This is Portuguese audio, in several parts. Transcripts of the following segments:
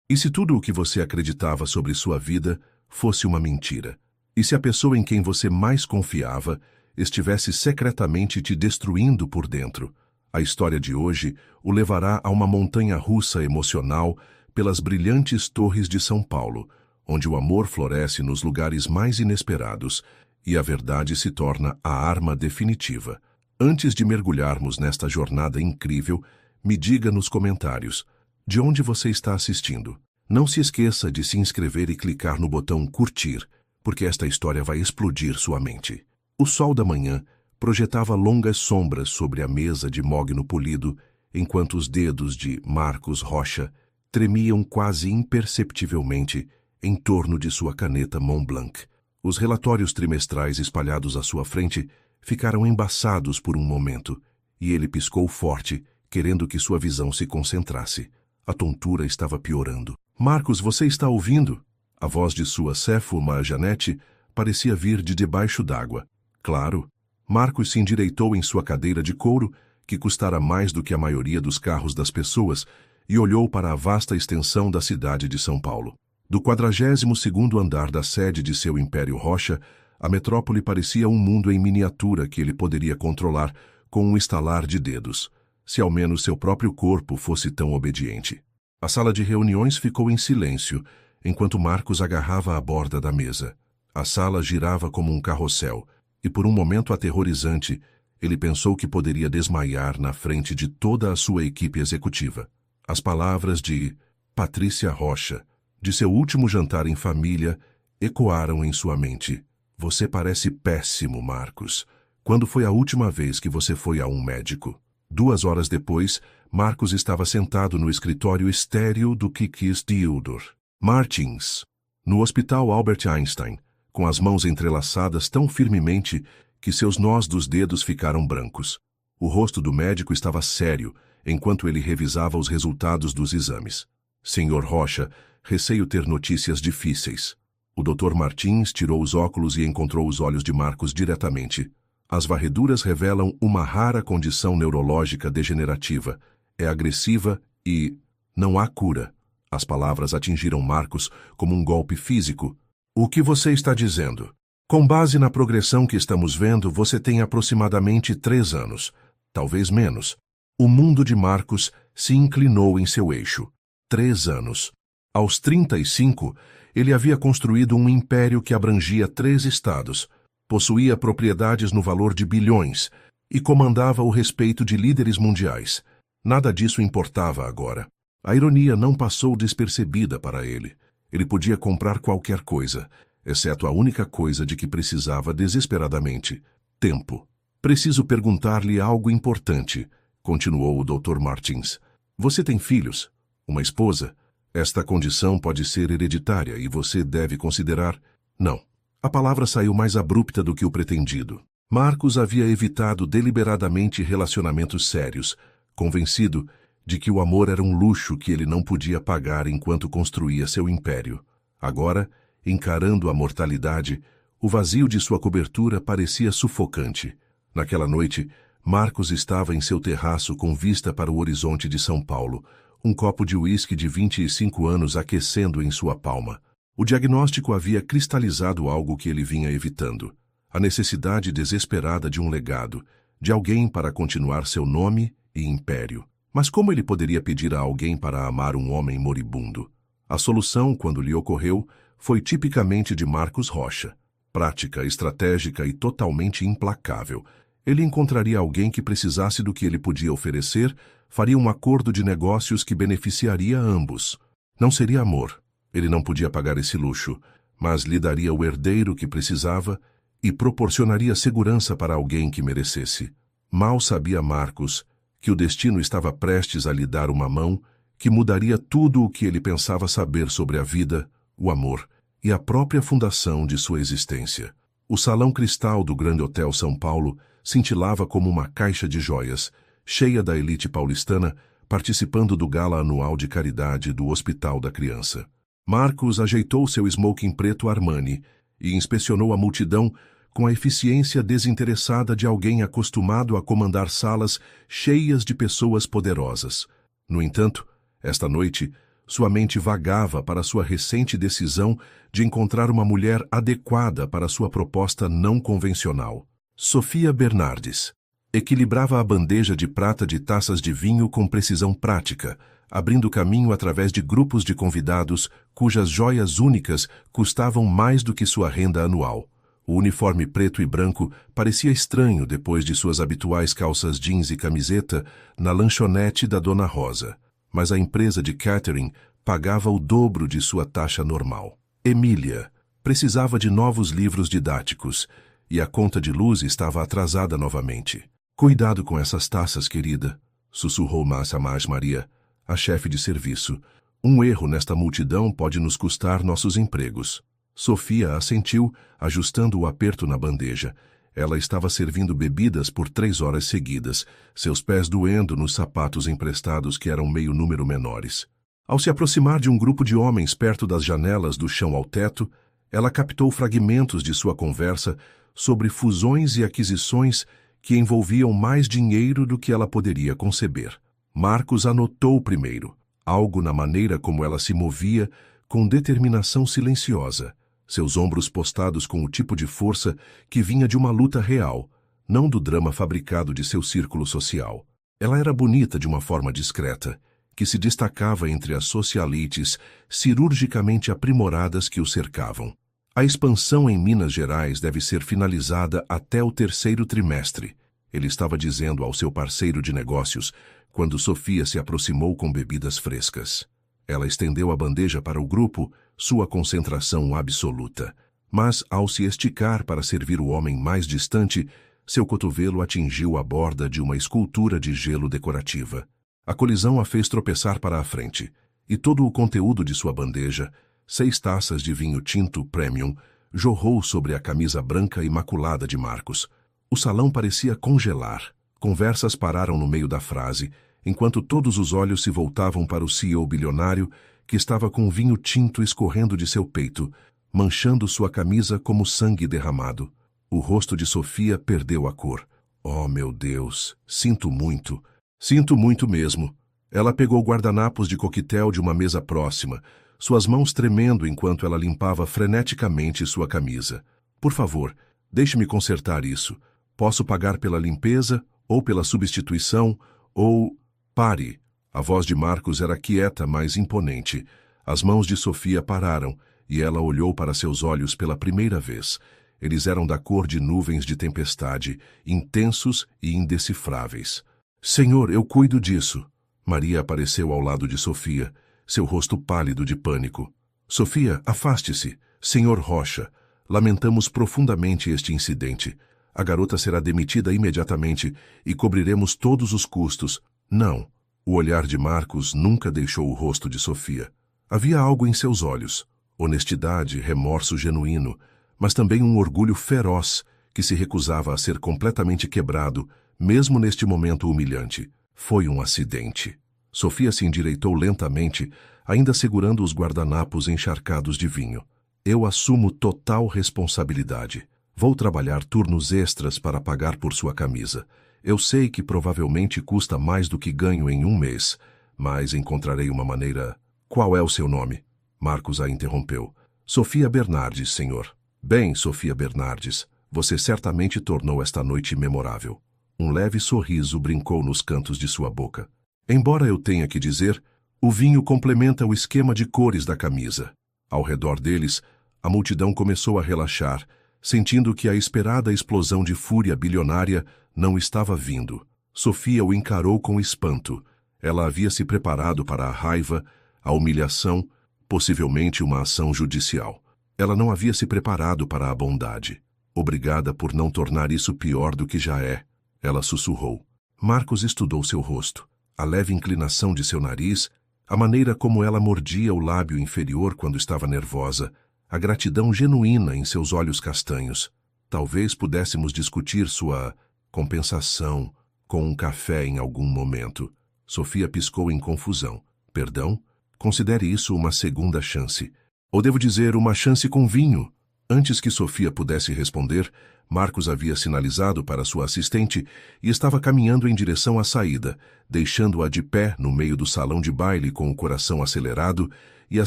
E se tudo o que você acreditava sobre sua vida fosse uma mentira? E se a pessoa em quem você mais confiava estivesse secretamente te destruindo por dentro? A história de hoje o levará a uma montanha-russa emocional pelas brilhantes torres de São Paulo, onde o amor floresce nos lugares mais inesperados e a verdade se torna a arma definitiva. Antes de mergulharmos nesta jornada incrível, me diga nos comentários de onde você está assistindo. Não se esqueça de se inscrever e clicar no botão curtir, porque esta história vai explodir sua mente. O sol da manhã projetava longas sombras sobre a mesa de mogno polido, enquanto os dedos de Marcos Rocha tremiam quase imperceptivelmente em torno de sua caneta Montblanc. Os relatórios trimestrais espalhados à sua frente ficaram embaçados por um momento, e ele piscou forte, querendo que sua visão se concentrasse. A tontura estava piorando. Marcos, você está ouvindo? A voz de sua céfuma, Janete, parecia vir de debaixo d'água. Claro. Marcos se endireitou em sua cadeira de couro, que custara mais do que a maioria dos carros das pessoas, e olhou para a vasta extensão da cidade de São Paulo. Do 42º andar da sede de seu Império Rocha, a metrópole parecia um mundo em miniatura que ele poderia controlar com um estalar de dedos, se ao menos seu próprio corpo fosse tão obediente. A sala de reuniões ficou em silêncio, enquanto Marcos agarrava a borda da mesa. A sala girava como um carrossel, e por um momento aterrorizante, ele pensou que poderia desmaiar na frente de toda a sua equipe executiva. As palavras de Patrícia Rocha, de seu último jantar em família, ecoaram em sua mente. Você parece péssimo, Marcos. Quando foi a última vez que você foi a um médico? 2 horas depois, Marcos estava sentado no escritório estéril do Kikis Theodor Martins, no Hospital Albert Einstein, com as mãos entrelaçadas tão firmemente que seus nós dos dedos ficaram brancos. O rosto do médico estava sério, enquanto ele revisava os resultados dos exames. Senhor Rocha, receio ter notícias difíceis. O Dr. Martins tirou os óculos e encontrou os olhos de Marcos diretamente. As varreduras revelam uma rara condição neurológica degenerativa. É agressiva e não há cura. As palavras atingiram Marcos como um golpe físico. O que você está dizendo? Com base na progressão que estamos vendo, você tem aproximadamente 3 anos, talvez menos. O mundo de Marcos se inclinou em seu eixo. 3 anos. Aos 35, ele havia construído um império que abrangia 3 estados, possuía propriedades no valor de bilhões e comandava o respeito de líderes mundiais. Nada disso importava agora. A ironia não passou despercebida para ele. Ele podia comprar qualquer coisa, exceto a única coisa de que precisava desesperadamente: tempo. Preciso perguntar-lhe algo importante, continuou o Dr. Martins. Você tem filhos? Uma esposa? Esta condição pode ser hereditária e você deve considerar... Não. A palavra saiu mais abrupta do que o pretendido. Marcos havia evitado deliberadamente relacionamentos sérios, convencido de que o amor era um luxo que ele não podia pagar enquanto construía seu império. Agora, encarando a mortalidade, o vazio de sua cobertura parecia sufocante. Naquela noite, Marcos estava em seu terraço com vista para o horizonte de São Paulo, um copo de uísque de 25 anos aquecendo em sua palma. O diagnóstico havia cristalizado algo que ele vinha evitando: a necessidade desesperada de um legado, de alguém para continuar seu nome e império. Mas como ele poderia pedir a alguém para amar um homem moribundo? A solução, quando lhe ocorreu, foi tipicamente de Marcos Rocha. Prática, estratégica e totalmente implacável. Ele encontraria alguém que precisasse do que ele podia oferecer, faria um acordo de negócios que beneficiaria ambos. Não seria amor. Ele não podia pagar esse luxo, mas lhe daria o herdeiro que precisava e proporcionaria segurança para alguém que merecesse. Mal sabia Marcos que o destino estava prestes a lhe dar uma mão que mudaria tudo o que ele pensava saber sobre a vida, o amor e a própria fundação de sua existência. O salão cristal do Grande Hotel São Paulo cintilava como uma caixa de joias, cheia da elite paulistana, participando do gala anual de caridade do Hospital da Criança. Marcos ajeitou seu smoking preto Armani e inspecionou a multidão com a eficiência desinteressada de alguém acostumado a comandar salas cheias de pessoas poderosas. No entanto, esta noite, Sua mente vagava para sua recente decisão de encontrar uma mulher adequada para sua proposta não convencional. Sofia Bernardes equilibrava a bandeja de prata de taças de vinho com precisão prática, abrindo caminho através de grupos de convidados cujas joias únicas custavam mais do que sua renda anual. O uniforme preto e branco parecia estranho depois de suas habituais calças jeans e camiseta na lanchonete da Dona Rosa, mas a empresa de catering pagava o dobro de sua taxa normal. Emília precisava de novos livros didáticos e a conta de luz estava atrasada novamente. Cuidado com essas taças, querida, sussurrou Massa Maria, a chefe de serviço. Um erro nesta multidão pode nos custar nossos empregos. Sofia assentiu, ajustando o aperto na bandeja. Ela estava servindo bebidas por 3 horas seguidas, seus pés doendo nos sapatos emprestados que eram meio número menores. Ao se aproximar de um grupo de homens perto das janelas do chão ao teto, ela captou fragmentos de sua conversa sobre fusões e aquisições que envolviam mais dinheiro do que ela poderia conceber. Marcos anotou primeiro, algo na maneira como ela se movia com determinação silenciosa, seus ombros postados com o tipo de força que vinha de uma luta real, não do drama fabricado de seu círculo social. Ela era bonita de uma forma discreta, que se destacava entre as socialites cirurgicamente aprimoradas que o cercavam. A expansão em Minas Gerais deve ser finalizada até o 3º trimestre, ele estava dizendo ao seu parceiro de negócios, quando Sofia se aproximou com bebidas frescas. Ela estendeu a bandeja para o grupo, sua concentração absoluta. Mas, ao se esticar para servir o homem mais distante, seu cotovelo atingiu a borda de uma escultura de gelo decorativa. A colisão a fez tropeçar para a frente, e todo o conteúdo de sua bandeja, 6 taças de vinho tinto premium, jorrou sobre a camisa branca imaculada de Marcos. O salão parecia congelar. Conversas pararam no meio da frase, enquanto todos os olhos se voltavam para o CEO bilionário, que estava com vinho tinto escorrendo de seu peito, manchando sua camisa como sangue derramado. O rosto de Sofia perdeu a cor. Oh, meu Deus, sinto muito mesmo. Ela pegou guardanapos de coquetel de uma mesa próxima, suas mãos tremendo enquanto ela limpava freneticamente sua camisa. Por favor, deixe-me consertar isso. Posso pagar pela limpeza, ou pela substituição, ou... Pare! A voz de Marcos era quieta, mas imponente. As mãos de Sofia pararam, e ela olhou para seus olhos pela primeira vez. Eles eram da cor de nuvens de tempestade, intensos e indecifráveis. Senhor, eu cuido disso. Maria apareceu ao lado de Sofia, seu rosto pálido de pânico. Sofia, afaste-se. Senhor Rocha, lamentamos profundamente este incidente. A garota será demitida imediatamente e cobriremos todos os custos. Não. O olhar de Marcos nunca deixou o rosto de Sofia. Havia algo em seus olhos, honestidade, remorso genuíno, mas também um orgulho feroz que se recusava a ser completamente quebrado, mesmo neste momento humilhante. Foi um acidente. Sofia se endireitou lentamente, ainda segurando os guardanapos encharcados de vinho. Eu assumo total responsabilidade. Vou trabalhar turnos extras para pagar por sua camisa. Eu sei que provavelmente custa mais do que ganho em um mês, mas encontrarei uma maneira... Qual é o seu nome? Marcos a interrompeu. Sofia Bernardes, senhor. Bem, Sofia Bernardes, você certamente tornou esta noite memorável. Um leve sorriso brincou nos cantos de sua boca. Embora eu tenha que dizer, o vinho complementa o esquema de cores da camisa. Ao redor deles, a multidão começou a relaxar, sentindo que a esperada explosão de fúria bilionária não estava vindo. Sofia o encarou com espanto. Ela havia se preparado para a raiva, a humilhação, possivelmente uma ação judicial. Ela não havia se preparado para a bondade. Obrigada por não tornar isso pior do que já é, ela sussurrou. Marcos estudou seu rosto, a leve inclinação de seu nariz, a maneira como ela mordia o lábio inferior quando estava nervosa, a gratidão genuína em seus olhos castanhos. Talvez pudéssemos discutir sua compensação com um café em algum momento. Sofia piscou em confusão. Perdão? Considere isso uma segunda chance. Ou devo dizer, uma chance com vinho? Antes que Sofia pudesse responder, Marcos havia sinalizado para sua assistente e estava caminhando em direção à saída, deixando-a de pé no meio do salão de baile com o coração acelerado e a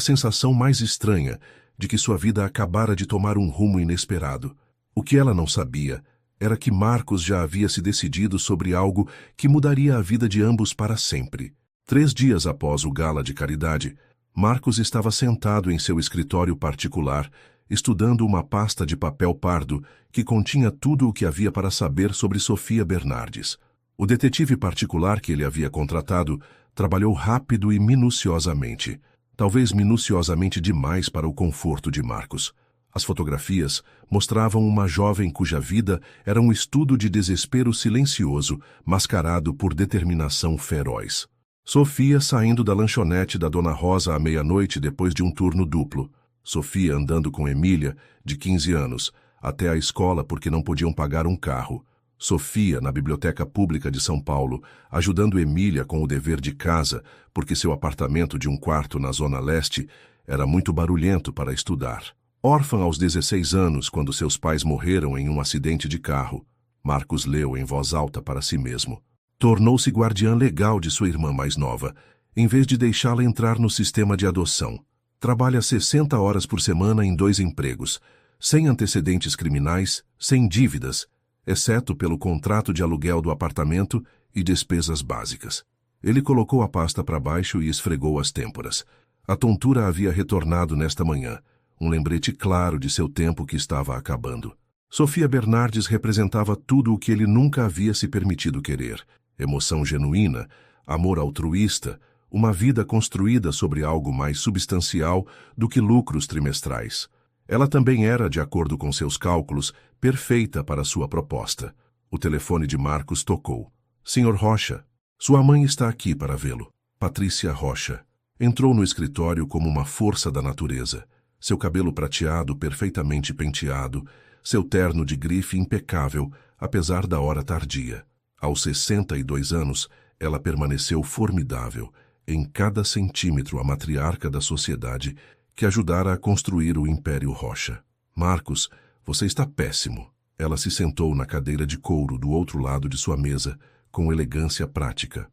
sensação mais estranha de que sua vida acabara de tomar um rumo inesperado. O que ela não sabia era que Marcos já havia se decidido sobre algo que mudaria a vida de ambos para sempre. 3 dias após o gala de caridade, Marcos estava sentado em seu escritório particular, estudando uma pasta de papel pardo que continha tudo o que havia para saber sobre Sofia Bernardes. O detetive particular que ele havia contratado trabalhou rápido e minuciosamente, talvez minuciosamente demais para o conforto de Marcos. As fotografias mostravam uma jovem cuja vida era um estudo de desespero silencioso, mascarado por determinação feroz. Sofia saindo da lanchonete da Dona Rosa à meia-noite depois de um turno duplo. Sofia andando com Emília, de 15 anos, até a escola porque não podiam pagar um carro. Sofia na Biblioteca Pública de São Paulo, ajudando Emília com o dever de casa, porque seu apartamento de um quarto na Zona Leste era muito barulhento para estudar. Órfã aos 16 anos, quando seus pais morreram em um acidente de carro, Marcos leu em voz alta para si mesmo. Tornou-se guardiã legal de sua irmã mais nova, em vez de deixá-la entrar no sistema de adoção. Trabalha 60 horas por semana em 2 empregos, sem antecedentes criminais, sem dívidas, exceto pelo contrato de aluguel do apartamento e despesas básicas. Ele colocou a pasta para baixo e esfregou as têmporas. A tontura havia retornado nesta manhã, um lembrete claro de seu tempo que estava acabando. Sofia Bernardes representava tudo o que ele nunca havia se permitido querer: emoção genuína, amor altruísta, uma vida construída sobre algo mais substancial do que lucros trimestrais. Ela também era, de acordo com seus cálculos, perfeita para sua proposta. O telefone de Marcos tocou. Sr. Rocha, sua mãe está aqui para vê-lo. Patrícia Rocha. Entrou no escritório como uma força da natureza. Seu cabelo prateado perfeitamente penteado, seu terno de grife impecável, apesar da hora tardia. Aos 62 anos, ela permaneceu formidável, em cada centímetro a matriarca da sociedade que ajudara a construir o Império Rocha. Marcos, você está péssimo. Ela se sentou na cadeira de couro do outro lado de sua mesa, com elegância prática.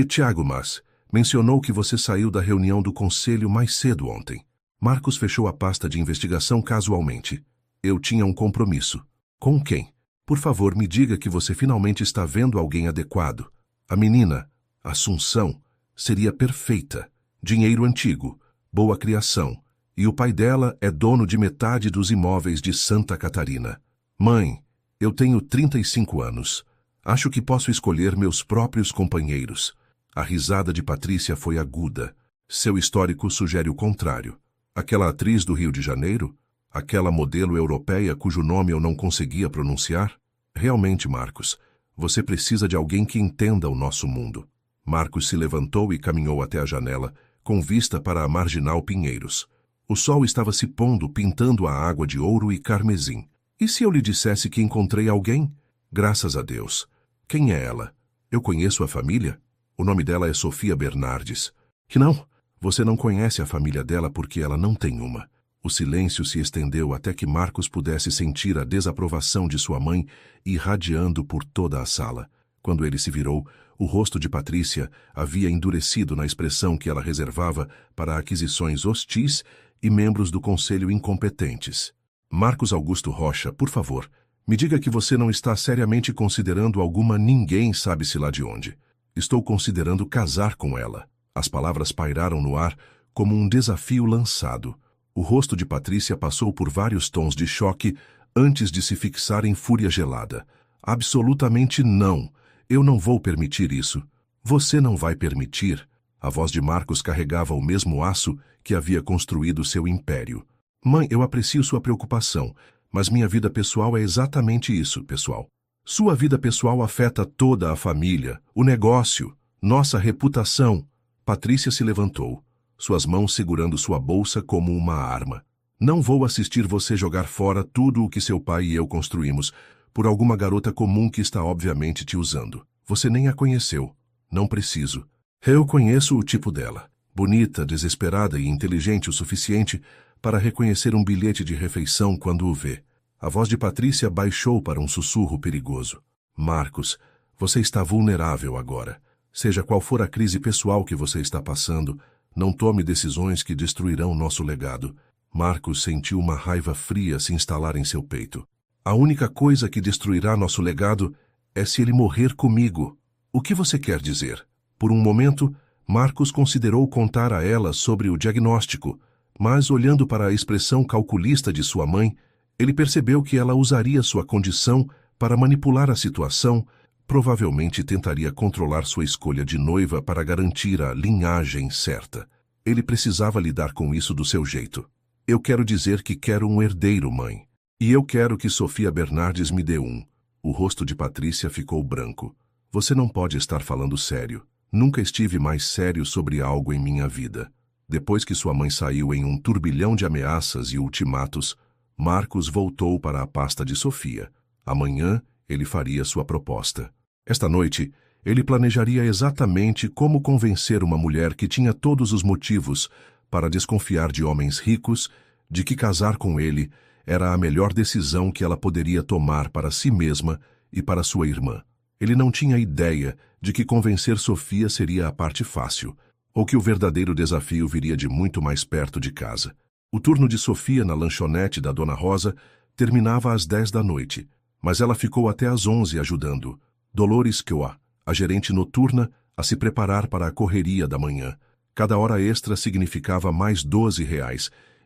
Tiago Mas mencionou que você saiu da reunião do conselho mais cedo ontem. Marcos fechou a pasta de investigação casualmente. Eu tinha um compromisso. Com quem? Por favor, me diga que você finalmente está vendo alguém adequado. A menina, Assunção, seria perfeita. Dinheiro antigo, boa criação. E o pai dela é dono de metade dos imóveis de Santa Catarina. Mãe, eu tenho 35 anos. Acho que posso escolher meus próprios companheiros. A risada de Patrícia foi aguda. Seu histórico sugere o contrário. Aquela atriz do Rio de Janeiro? Aquela modelo europeia cujo nome eu não conseguia pronunciar? Realmente, Marcos, você precisa de alguém que entenda o nosso mundo. Marcos se levantou e caminhou até a janela, com vista para a Marginal Pinheiros. O sol estava se pondo, pintando a água de ouro e carmesim. E se eu lhe dissesse que encontrei alguém? Graças a Deus. Quem é ela? Eu conheço a família? O nome dela é Sofia Bernardes. Que não? Você não conhece a família dela porque ela não tem uma. O silêncio se estendeu até que Marcos pudesse sentir a desaprovação de sua mãe irradiando por toda a sala. Quando ele se virou, o rosto de Patrícia havia endurecido na expressão que ela reservava para aquisições hostis e membros do conselho incompetentes. Marcos Augusto Rocha, por favor, me diga que você não está seriamente considerando alguma ninguém sabe-se lá de onde. Estou considerando casar com ela. As palavras pairaram no ar como um desafio lançado. O rosto de Patrícia passou por vários tons de choque antes de se fixar em fúria gelada. Absolutamente não. Eu não vou permitir isso. Você não vai permitir. A voz de Marcos carregava o mesmo aço que havia construído seu império. Mãe, eu aprecio sua preocupação, mas minha vida pessoal é exatamente isso, pessoal. Sua vida pessoal afeta toda a família, o negócio, nossa reputação. Patrícia se levantou, suas mãos segurando sua bolsa como uma arma. Não vou assistir você jogar fora tudo o que seu pai e eu construímos por alguma garota comum que está obviamente te usando. Você nem a conheceu. Não preciso. Eu conheço o tipo dela. Bonita, desesperada e inteligente o suficiente para reconhecer um bilhete de refeição quando o vê. A voz de Patrícia baixou para um sussurro perigoso. Marcos, você está vulnerável agora. Seja qual for a crise pessoal que você está passando, não tome decisões que destruirão nosso legado. Marcos sentiu uma raiva fria se instalar em seu peito. A única coisa que destruirá nosso legado é se ele morrer comigo. O que você quer dizer? Por um momento, Marcos considerou contar a ela sobre o diagnóstico, mas olhando para a expressão calculista de sua mãe, ele percebeu que ela usaria sua condição para manipular a situação, provavelmente tentaria controlar sua escolha de noiva para garantir a linhagem certa. Ele precisava lidar com isso do seu jeito. Eu quero dizer que quero um herdeiro, mãe. E eu quero que Sofia Bernardes me dê um. O rosto de Patrícia ficou branco. Você não pode estar falando sério. Nunca estive mais sério sobre algo em minha vida. Depois que sua mãe saiu em um turbilhão de ameaças e ultimatos, Marcos voltou para a pasta de Sofia. Amanhã, ele faria sua proposta. Esta noite, ele planejaria exatamente como convencer uma mulher que tinha todos os motivos para desconfiar de homens ricos, de que casar com ele era a melhor decisão que ela poderia tomar para si mesma e para sua irmã. Ele não tinha ideia de que convencer Sofia seria a parte fácil, ou que o verdadeiro desafio viria de muito mais perto de casa. O turno de Sofia na lanchonete da Dona Rosa terminava às 10 da noite, mas ela ficou até às 11 ajudando Dolores Kioa, a gerente noturna, a se preparar para a correria da manhã. Cada hora extra significava mais R$ 12,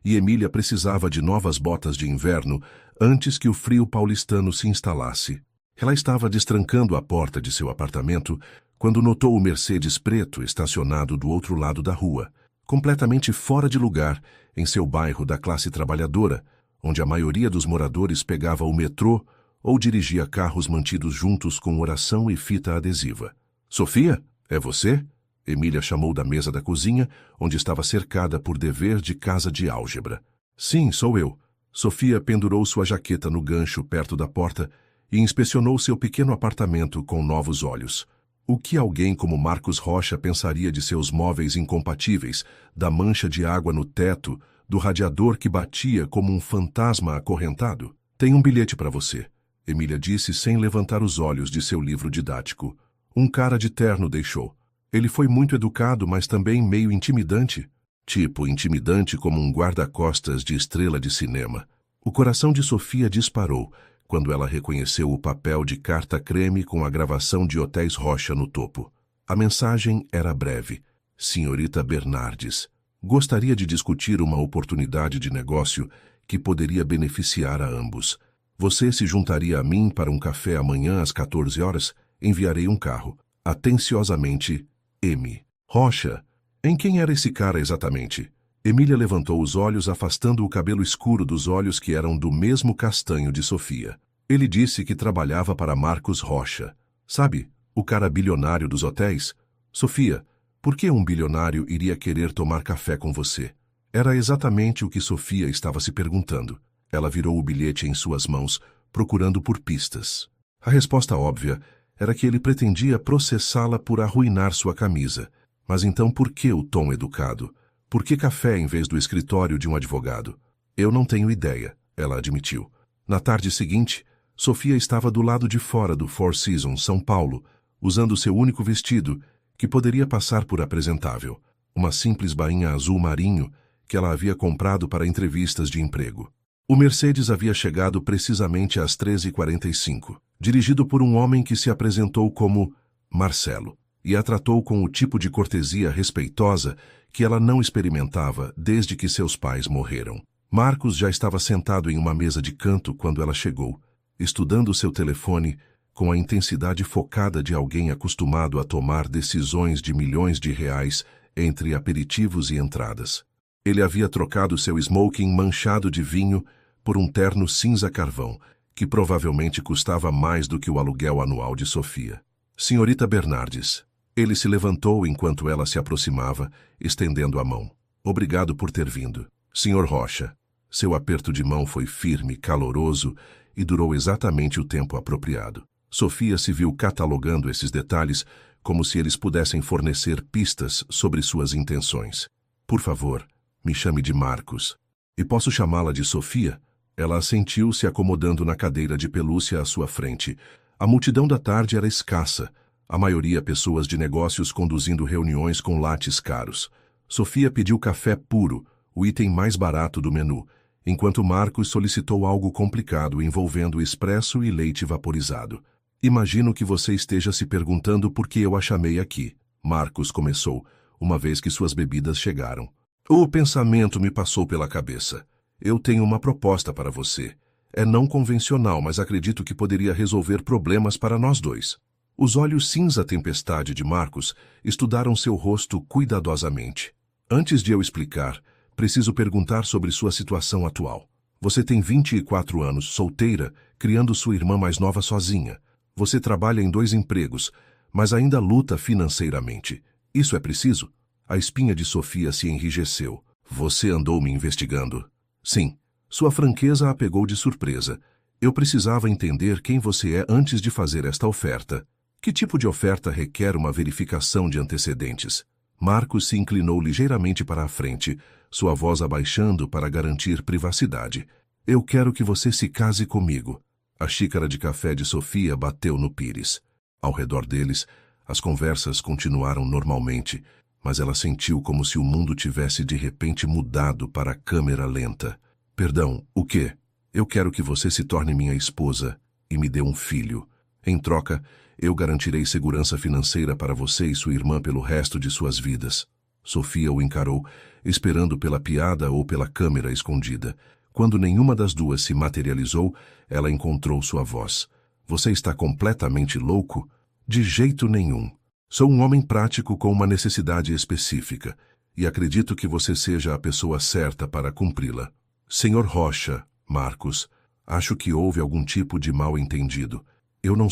e Emília precisava de novas botas de inverno antes que o frio paulistano se instalasse. Ela estava destrancando a porta de seu apartamento quando notou o Mercedes preto estacionado do outro lado da rua, completamente fora de lugar em seu bairro da classe trabalhadora, onde a maioria dos moradores pegava o metrô ou dirigia carros mantidos juntos com oração e fita adesiva. Sofia, é você? Emília chamou da mesa da cozinha, onde estava cercada por dever de casa de álgebra. Sim, sou eu. Sofia pendurou sua jaqueta no gancho perto da porta e inspecionou seu pequeno apartamento com novos olhos. O que alguém como Marcos Rocha pensaria de seus móveis incompatíveis, da mancha de água no teto, do radiador que batia como um fantasma acorrentado? Tem um bilhete para você, Emília disse sem levantar os olhos de seu livro didático. Um cara de terno deixou. Ele foi muito educado, mas também meio intimidante. Tipo, intimidante como um guarda-costas de estrela de cinema. O coração de Sofia disparou quando ela reconheceu o papel de carta creme com a gravação de Hotéis Rocha no topo. A mensagem era breve. Senhorita Bernardes, gostaria de discutir uma oportunidade de negócio que poderia beneficiar a ambos. Você se juntaria a mim para um café amanhã às 14 horas? Enviarei um carro. Atenciosamente, M. Rocha. Em quem era esse cara exatamente? Emília levantou os olhos, afastando o cabelo escuro dos olhos que eram do mesmo castanho de Sofia. Ele disse que trabalhava para Marcos Rocha. Sabe, o cara bilionário dos hotéis? Sofia, por que um bilionário iria querer tomar café com você? Era exatamente o que Sofia estava se perguntando. Ela virou o bilhete em suas mãos, procurando por pistas. A resposta óbvia era que ele pretendia processá-la por arruinar sua camisa. Mas então por que o tom educado? Por que café em vez do escritório de um advogado? Eu não tenho ideia, ela admitiu. Na tarde seguinte, Sofia estava do lado de fora do Four Seasons, São Paulo, usando seu único vestido, que poderia passar por apresentável, uma simples bainha azul marinho que ela havia comprado para entrevistas de emprego. O Mercedes havia chegado precisamente às 13h45, dirigido por um homem que se apresentou como Marcelo, e a tratou com o tipo de cortesia respeitosa que ela não experimentava desde que seus pais morreram. Marcos já estava sentado em uma mesa de canto quando ela chegou, estudando seu telefone com a intensidade focada de alguém acostumado a tomar decisões de milhões de reais entre aperitivos e entradas. Ele havia trocado seu smoking manchado de vinho por um terno cinza carvão, que provavelmente custava mais do que o aluguel anual de Sofia. Senhorita Bernardes. Ele se levantou enquanto ela se aproximava, estendendo a mão. Obrigado por ter vindo. Senhor Rocha. Seu aperto de mão foi firme, caloroso e durou exatamente o tempo apropriado. Sofia se viu catalogando esses detalhes como se eles pudessem fornecer pistas sobre suas intenções. Por favor, me chame de Marcos. E posso chamá-la de Sofia? Ela assentiu, se acomodando na cadeira de pelúcia à sua frente. A multidão da tarde era escassa, a maioria pessoas de negócios conduzindo reuniões com lates caros. Sofia pediu café puro, o item mais barato do menu, enquanto Marcos solicitou algo complicado envolvendo expresso e leite vaporizado. Imagino que você esteja se perguntando por que eu a chamei aqui, Marcos começou, uma vez que suas bebidas chegaram. O pensamento me passou pela cabeça. Eu tenho uma proposta para você. É não convencional, mas acredito que poderia resolver problemas para nós dois. Os olhos cinza tempestade de Marcos estudaram seu rosto cuidadosamente. Antes de eu explicar, preciso perguntar sobre sua situação atual. Você tem 24 anos, solteira, criando sua irmã mais nova sozinha. Você trabalha em 2 empregos, mas ainda luta financeiramente. Isso é preciso? A espinha de Sofia se enrijeceu. Você andou me investigando? Sim. Sua franqueza a pegou de surpresa. Eu precisava entender quem você é antes de fazer esta oferta. Que tipo de oferta requer uma verificação de antecedentes? Marcos se inclinou ligeiramente para a frente, sua voz abaixando para garantir privacidade. Eu quero que você se case comigo. A xícara de café de Sofia bateu no pires. Ao redor deles, as conversas continuaram normalmente, mas ela sentiu como se o mundo tivesse de repente mudado para a câmera lenta. Perdão, o quê? Eu quero que você se torne minha esposa e me dê um filho. Em troca, eu garantirei segurança financeira para você e sua irmã pelo resto de suas vidas. Sofia o encarou, esperando pela piada ou pela câmera escondida. Quando nenhuma das duas se materializou, ela encontrou sua voz. Você está completamente louco? De jeito nenhum. Sou um homem prático com uma necessidade específica, e acredito que você seja a pessoa certa para cumpri-la. Senhor Rocha, Marcos, acho que houve algum tipo de mal-entendido. Eu não...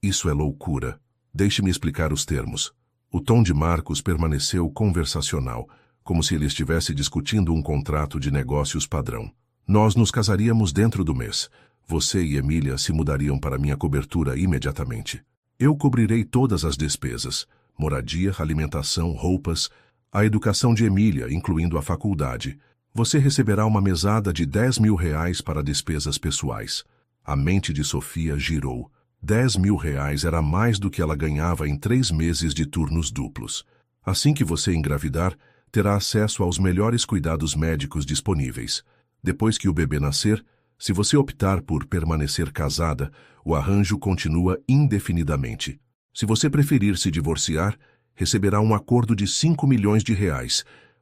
Isso é loucura. Deixe-me explicar os termos. O tom de Marcos permaneceu conversacional, como se ele estivesse discutindo um contrato de negócios padrão. Nós nos casaríamos dentro do mês. Você e Emília se mudariam para minha cobertura imediatamente. Eu cobrirei todas as despesas: moradia, alimentação, roupas, a educação de Emília, incluindo a faculdade. Você receberá uma mesada de R$10.000 para despesas pessoais. A mente de Sofia girou. R$10.000 era mais do que ela ganhava em 3 meses de turnos duplos. Assim que você engravidar, terá acesso aos melhores cuidados médicos disponíveis. Depois que o bebê nascer, se você optar por permanecer casada, o arranjo continua indefinidamente. Se você preferir se divorciar, receberá um acordo de R$5 milhões,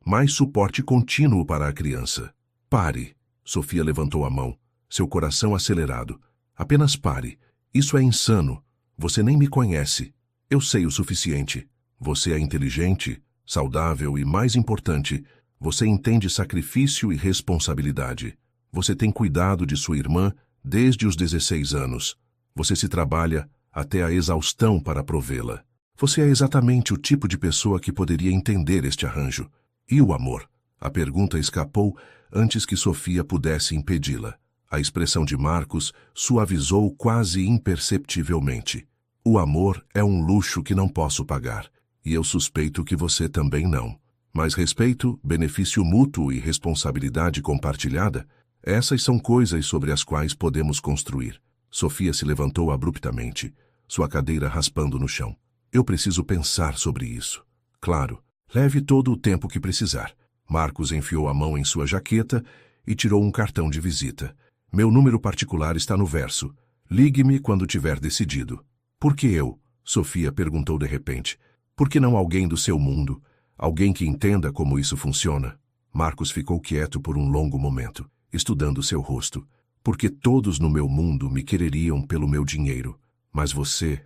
mais suporte contínuo para a criança. Pare. Sofia levantou a mão, seu coração acelerado. Apenas pare. Isso é insano. Você nem me conhece. Eu sei o suficiente. Você é inteligente, saudável e, mais importante, você entende sacrifício e responsabilidade. Você tem cuidado de sua irmã desde os 16 anos. Você se trabalha até a exaustão para provê-la. Você é exatamente o tipo de pessoa que poderia entender este arranjo. E o amor? A pergunta escapou antes que Sofia pudesse impedi-la. A expressão de Marcos suavizou quase imperceptivelmente. O amor é um luxo que não posso pagar, e eu suspeito que você também não. Mas respeito, benefício mútuo e responsabilidade compartilhada, essas são coisas sobre as quais podemos construir. Sofia se levantou abruptamente, sua cadeira raspando no chão. Eu preciso pensar sobre isso. Claro, leve todo o tempo que precisar. Marcos enfiou a mão em sua jaqueta e tirou um cartão de visita. Meu número particular está no verso. Ligue-me quando tiver decidido. Por que eu? Sofia perguntou de repente. Por que não alguém do seu mundo? Alguém que entenda como isso funciona? Marcos ficou quieto por um longo momento, estudando seu rosto. Porque todos no meu mundo me quereriam pelo meu dinheiro. Mas você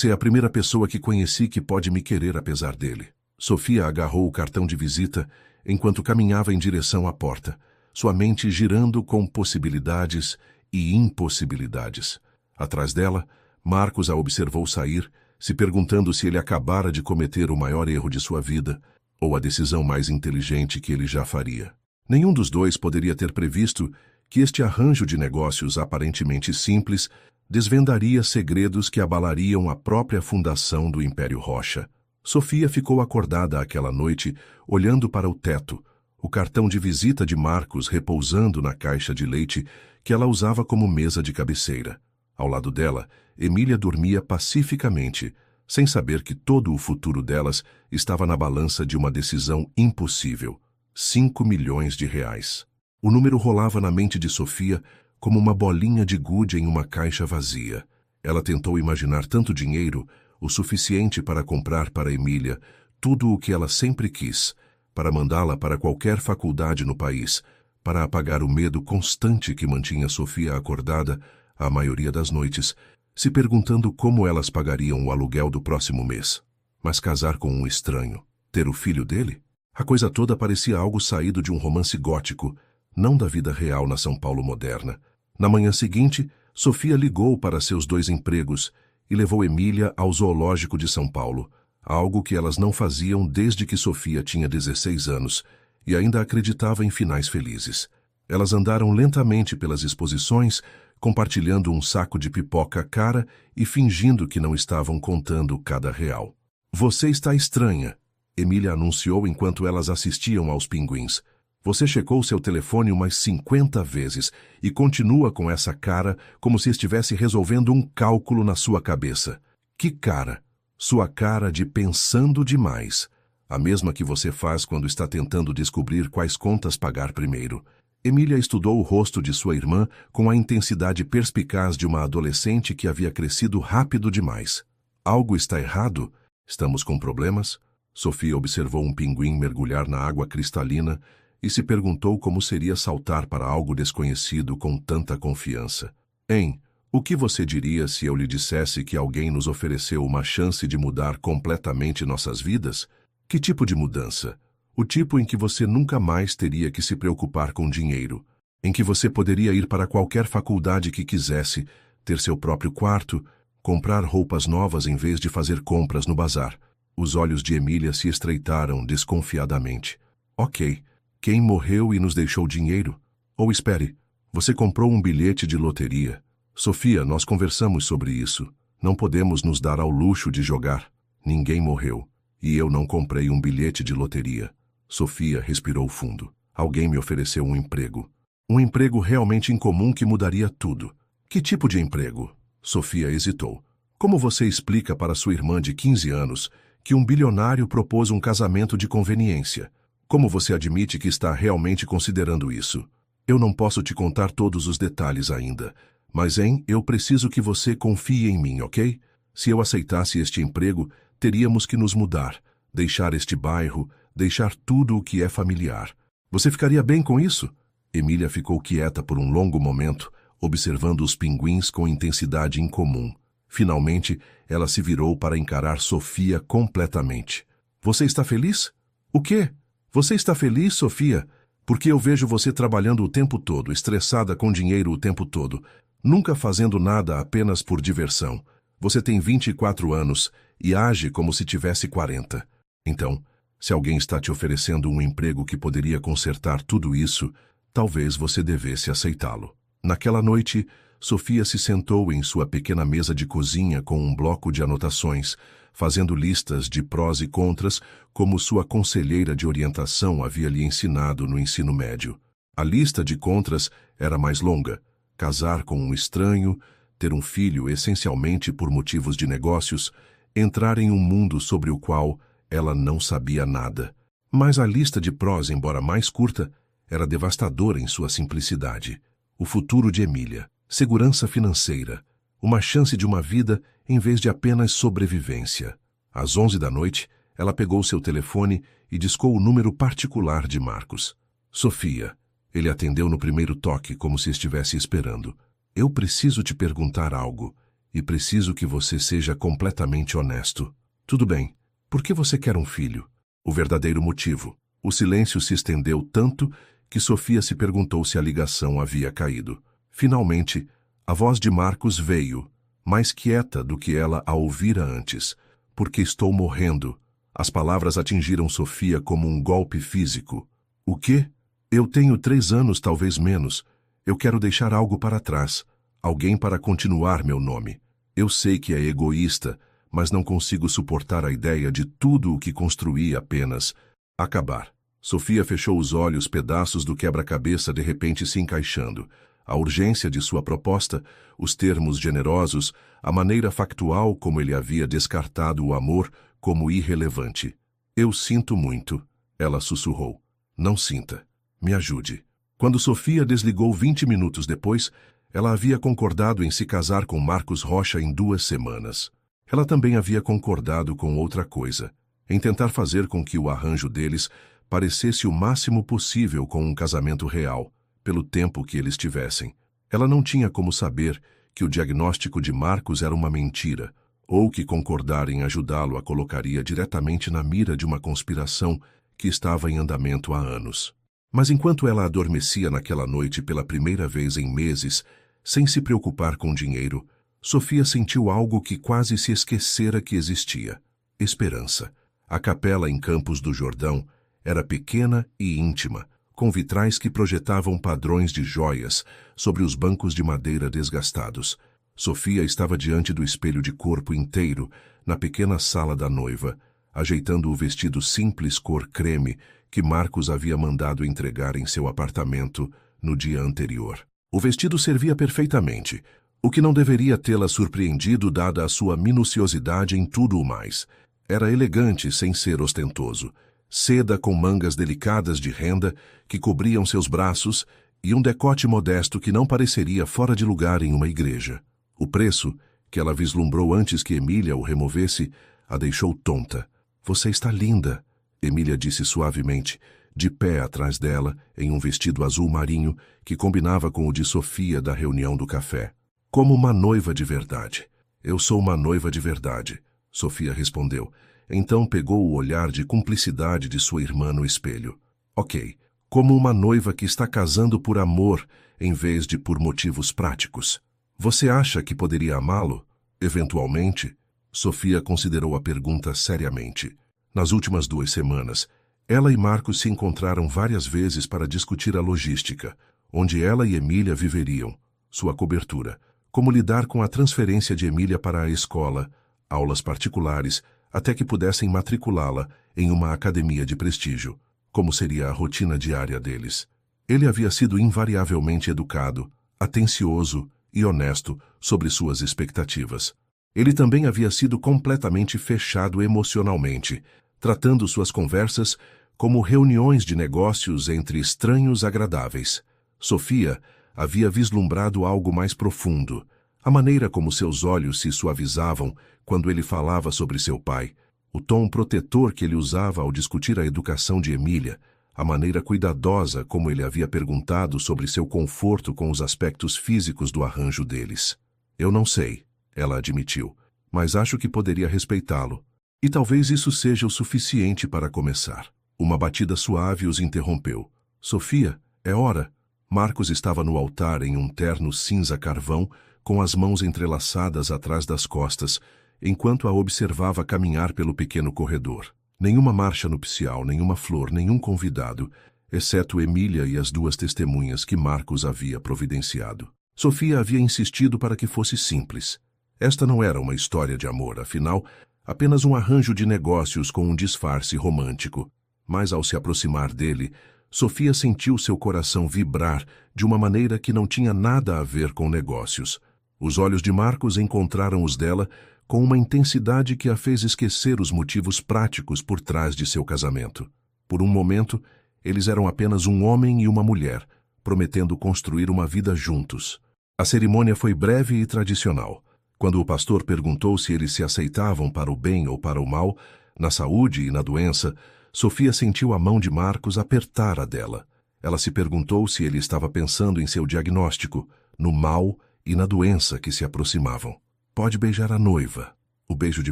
é a primeira pessoa que conheci que pode me querer apesar dele. Sofia agarrou o cartão de visita enquanto caminhava em direção à porta, sua mente girando com possibilidades e impossibilidades. Atrás dela, Marcos a observou sair, se perguntando se ele acabara de cometer o maior erro de sua vida ou a decisão mais inteligente que ele já faria. Nenhum dos dois poderia ter previsto que este arranjo de negócios aparentemente simples desvendaria segredos que abalariam a própria fundação do Império Rocha. Sofia ficou acordada aquela noite, olhando para o teto, o cartão de visita de Marcos repousando na caixa de leite que ela usava como mesa de cabeceira. Ao lado dela, Emília dormia pacificamente, sem saber que todo o futuro delas estava na balança de uma decisão impossível. 5 milhões de reais. O número rolava na mente de Sofia como uma bolinha de gude em uma caixa vazia. Ela tentou imaginar tanto dinheiro, o suficiente para comprar para Emília tudo o que ela sempre quis, para mandá-la para qualquer faculdade no país, para apagar o medo constante que mantinha Sofia acordada a maioria das noites, se perguntando como elas pagariam o aluguel do próximo mês. Mas casar com um estranho, ter o filho dele? A coisa toda parecia algo saído de um romance gótico, não da vida real na São Paulo moderna. Na manhã seguinte, Sofia ligou para seus 2 empregos e levou Emília ao zoológico de São Paulo, algo que elas não faziam desde que Sofia tinha 16 anos e ainda acreditava em finais felizes. Elas andaram lentamente pelas exposições, compartilhando um saco de pipoca cara e fingindo que não estavam contando cada real. Você está estranha, Emília anunciou enquanto elas assistiam aos pinguins. Você checou seu telefone umas 50 vezes e continua com essa cara como se estivesse resolvendo um cálculo na sua cabeça. Que cara? Sua cara de pensando demais. A mesma que você faz quando está tentando descobrir quais contas pagar primeiro. Emília estudou o rosto de sua irmã com a intensidade perspicaz de uma adolescente que havia crescido rápido demais. Algo está errado? Estamos com problemas? Sofia observou um pinguim mergulhar na água cristalina e se perguntou como seria saltar para algo desconhecido com tanta confiança. Hein? O que você diria se eu lhe dissesse que alguém nos ofereceu uma chance de mudar completamente nossas vidas? Que tipo de mudança? O tipo em que você nunca mais teria que se preocupar com dinheiro, em que você poderia ir para qualquer faculdade que quisesse, ter seu próprio quarto, comprar roupas novas em vez de fazer compras no bazar. Os olhos de Emília se estreitaram desconfiadamente. Ok, quem morreu e nos deixou dinheiro? Ou espere, você comprou um bilhete de loteria. Sofia, nós conversamos sobre isso. Não podemos nos dar ao luxo de jogar. Ninguém morreu. E eu não comprei um bilhete de loteria. Sofia respirou fundo. Alguém me ofereceu um emprego. Um emprego realmente incomum que mudaria tudo. Que tipo de emprego? Sofia hesitou. Como você explica para sua irmã de 15 anos que um bilionário propôs um casamento de conveniência? Como você admite que está realmente considerando isso? Eu não posso te contar todos os detalhes ainda. Mas, eu preciso que você confie em mim, ok? Se eu aceitasse este emprego, teríamos que nos mudar, deixar este bairro, deixar tudo o que é familiar. Você ficaria bem com isso? Emília ficou quieta por um longo momento, observando os pinguins com intensidade incomum. Finalmente, ela se virou para encarar Sofia completamente. Você está feliz? O quê? Você está feliz, Sofia? Porque eu vejo você trabalhando o tempo todo, estressada com dinheiro o tempo todo, nunca fazendo nada apenas por diversão. Você tem 24 anos e age como se tivesse 40. Então, se alguém está te oferecendo um emprego que poderia consertar tudo isso, talvez você devesse aceitá-lo. Naquela noite, Sofia se sentou em sua pequena mesa de cozinha com um bloco de anotações, fazendo listas de prós e contras, como sua conselheira de orientação havia lhe ensinado no ensino médio. A lista de contras era mais longa: casar com um estranho, ter um filho essencialmente por motivos de negócios, entrar em um mundo sobre o qual ela não sabia nada. Mas a lista de prós, embora mais curta, era devastadora em sua simplicidade. O futuro de Emília, segurança financeira, uma chance de uma vida em vez de apenas sobrevivência. Às 11 da noite, ela pegou seu telefone e discou o número particular de Marcos. Sofia. Ele atendeu no primeiro toque, como se estivesse esperando. Eu preciso te perguntar algo, e preciso que você seja completamente honesto. Tudo bem. Por que você quer um filho? O verdadeiro motivo. O silêncio se estendeu tanto que Sofia se perguntou se a ligação havia caído. Finalmente, a voz de Marcos veio, mais quieta do que ela a ouvira antes. Porque estou morrendo. As palavras atingiram Sofia como um golpe físico. O quê? Eu tenho 3 anos, talvez menos. Eu quero deixar algo para trás. Alguém para continuar meu nome. Eu sei que é egoísta, mas não consigo suportar a ideia de tudo o que construí apenas acabar. Sofia fechou os olhos, pedaços do quebra-cabeça de repente se encaixando. A urgência de sua proposta, os termos generosos, a maneira factual como ele havia descartado o amor como irrelevante. Eu sinto muito, ela sussurrou. Não sinta. Me ajude. Quando Sofia desligou 20 minutos depois, ela havia concordado em se casar com Marcos Rocha em 2 semanas. Ela também havia concordado com outra coisa, em tentar fazer com que o arranjo deles parecesse o máximo possível com um casamento real, pelo tempo que eles tivessem. Ela não tinha como saber que o diagnóstico de Marcos era uma mentira, ou que concordar em ajudá-lo a colocaria diretamente na mira de uma conspiração que estava em andamento há anos. Mas enquanto ela adormecia naquela noite pela primeira vez em meses, sem se preocupar com dinheiro, Sofia sentiu algo que quase se esquecera que existia: esperança. A capela em Campos do Jordão era pequena e íntima, com vitrais que projetavam padrões de joias sobre os bancos de madeira desgastados. Sofia estava diante do espelho de corpo inteiro, na pequena sala da noiva, ajeitando o vestido simples cor creme que Marcos havia mandado entregar em seu apartamento no dia anterior. O vestido servia perfeitamente, o que não deveria tê-la surpreendido dada a sua minuciosidade em tudo o mais. Era elegante sem ser ostentoso. Seda com mangas delicadas de renda que cobriam seus braços e um decote modesto que não pareceria fora de lugar em uma igreja. O preço, que ela vislumbrou antes que Emília o removesse, a deixou tonta. Você está linda, Emília disse suavemente, de pé atrás dela, em um vestido azul marinho que combinava com o de Sofia da reunião do café. Como uma noiva de verdade. Eu sou uma noiva de verdade, Sofia respondeu. Então pegou o olhar de cumplicidade de sua irmã no espelho. Ok, como uma noiva que está casando por amor, em vez de por motivos práticos. Você acha que poderia amá-lo? Eventualmente? Sofia considerou a pergunta seriamente. Nas últimas 2 semanas, ela e Marcos se encontraram várias vezes para discutir a logística, onde ela e Emília viveriam, sua cobertura, como lidar com a transferência de Emília para a escola, aulas particulares, até que pudessem matriculá-la em uma academia de prestígio, como seria a rotina diária deles. Ele havia sido invariavelmente educado, atencioso e honesto sobre suas expectativas. Ele também havia sido completamente fechado emocionalmente, tratando suas conversas como reuniões de negócios entre estranhos agradáveis. Sofia havia vislumbrado algo mais profundo, a maneira como seus olhos se suavizavam quando ele falava sobre seu pai, o tom protetor que ele usava ao discutir a educação de Emília, a maneira cuidadosa como ele havia perguntado sobre seu conforto com os aspectos físicos do arranjo deles. Eu não sei, ela admitiu, mas acho que poderia respeitá-lo. E talvez isso seja o suficiente para começar. Uma batida suave os interrompeu. Sofia, é hora. Marcos estava no altar em um terno cinza carvão, com as mãos entrelaçadas atrás das costas, enquanto a observava caminhar pelo pequeno corredor. Nenhuma marcha nupcial, nenhuma flor, nenhum convidado, exceto Emília e as 2 testemunhas que Marcos havia providenciado. Sofia havia insistido para que fosse simples. Esta não era uma história de amor, afinal, apenas um arranjo de negócios com um disfarce romântico. Mas ao se aproximar dele, Sofia sentiu seu coração vibrar de uma maneira que não tinha nada a ver com negócios. Os olhos de Marcos encontraram os dela com uma intensidade que a fez esquecer os motivos práticos por trás de seu casamento. Por um momento, eles eram apenas um homem e uma mulher, prometendo construir uma vida juntos. A cerimônia foi breve e tradicional. Quando o pastor perguntou se eles se aceitavam para o bem ou para o mal, na saúde e na doença, Sofia sentiu a mão de Marcos apertar a dela. Ela se perguntou se ele estava pensando em seu diagnóstico, no mal e na doença que se aproximavam. Pode beijar a noiva. O beijo de